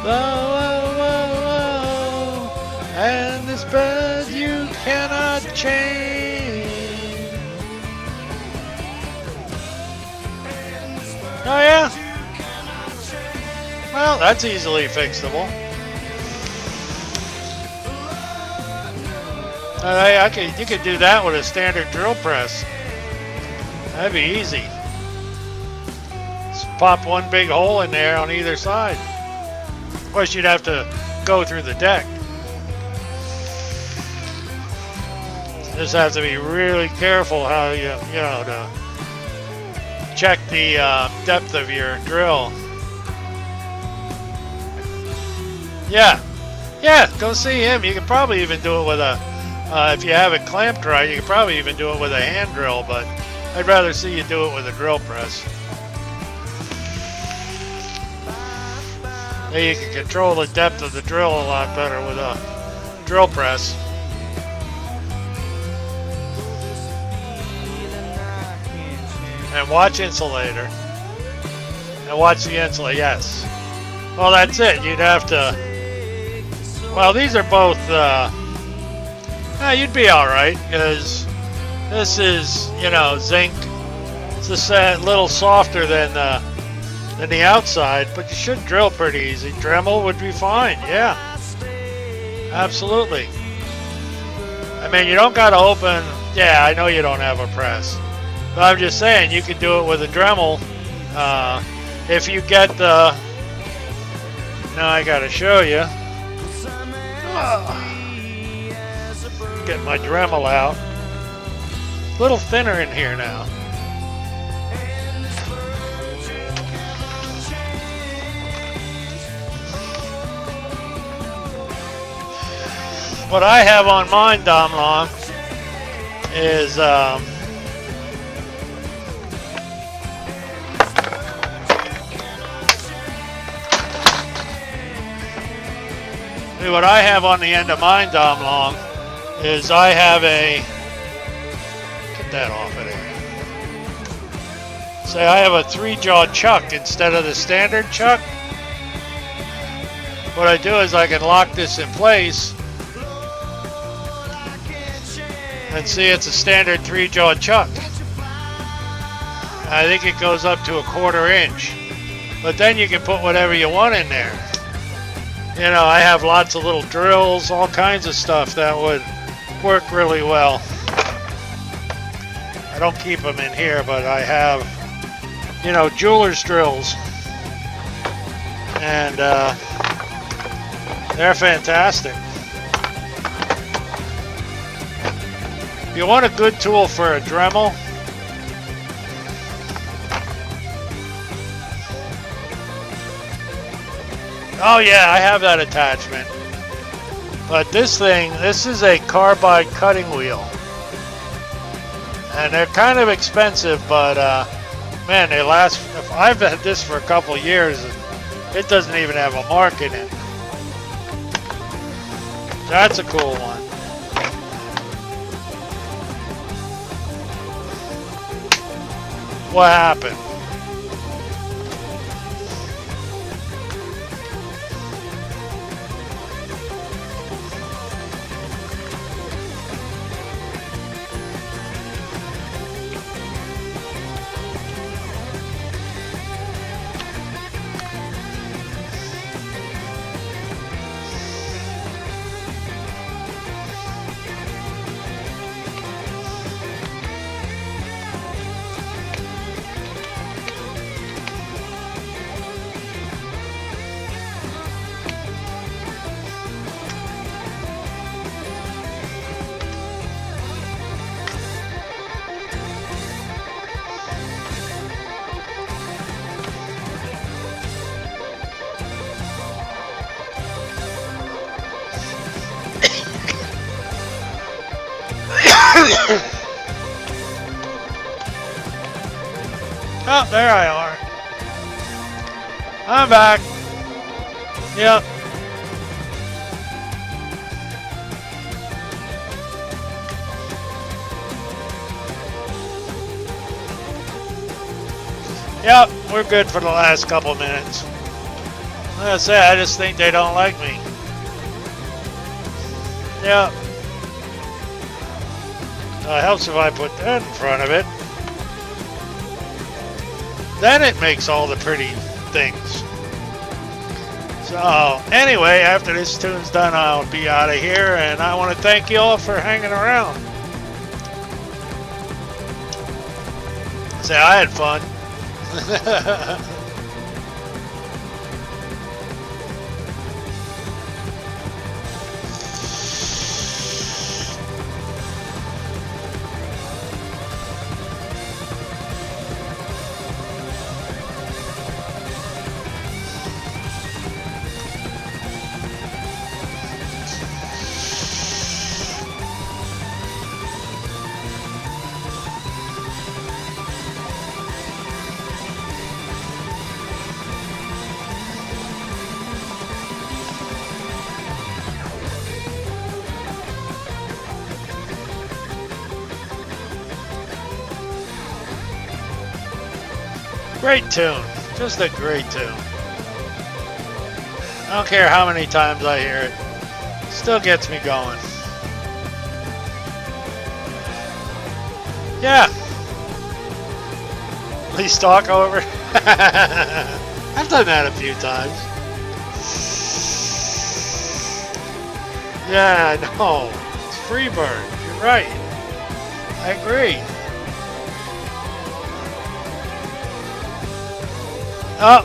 Whoa, whoa, whoa, whoa. And this bird you cannot change. Oh, yeah? Well, that's easily fixable. You could do that with a standard drill press. That'd be easy. Just pop one big hole in there on either side. Of course, you'd have to go through the deck. Just have to be really careful how to check the depth of your drill. Yeah, go see him. You can probably even do it with a, if you have it clamped right, you can probably even do it with a hand drill, but I'd rather see you do it with a drill press. You can control the depth of the drill a lot better with a drill press. And watch insulator. And watch the insulator, yes. Well, that's it. You'd have to... Well, these are both... you'd be alright, because this is, zinc. It's a little softer than the outside, but you should drill pretty easy. Dremel would be fine, yeah. Absolutely. I mean, you don't got to open... Yeah, I know you don't have a press. But I'm just saying, you could do it with a Dremel. If you get the... Now I got to show you. Get my Dremel out. A little thinner in here now. What I have on mine, Dom Long, is what I have on the end of mine, Dom Long, is I have a... Get that off of there. Say I have a 3-jaw chuck instead of the standard chuck. What I do is I can lock this in place. And see, it's a standard 3-jaw chuck. I think it goes up to a 1/4 inch. But then you can put whatever you want in there. I have lots of little drills, all kinds of stuff that would work really well. I don't keep them in here, but I have, jeweler's drills. And they're fantastic. If you want a good tool for a Dremel, oh yeah, I have that attachment. But this is a carbide cutting wheel. And they're kind of expensive, but man, they last. I've had this for a couple years, and it doesn't even have a mark in it. That's a cool one. What happened? Oh, there I are. I'm back. Yep. Yep, we're good for the last couple minutes. Like I say, I just think they don't like me. Yep. It helps if I put that in front of it. Then it makes all the pretty things. So, anyway, after this tune's done, I'll be out of here, and I want to thank you all for hanging around. Say, I had fun. Great tune. Just a great tune. I don't care how many times I hear it. Still gets me going. Yeah. Please talk over. I've done that a few times. Yeah, I know. It's Freebird. You're right. I agree. Oh,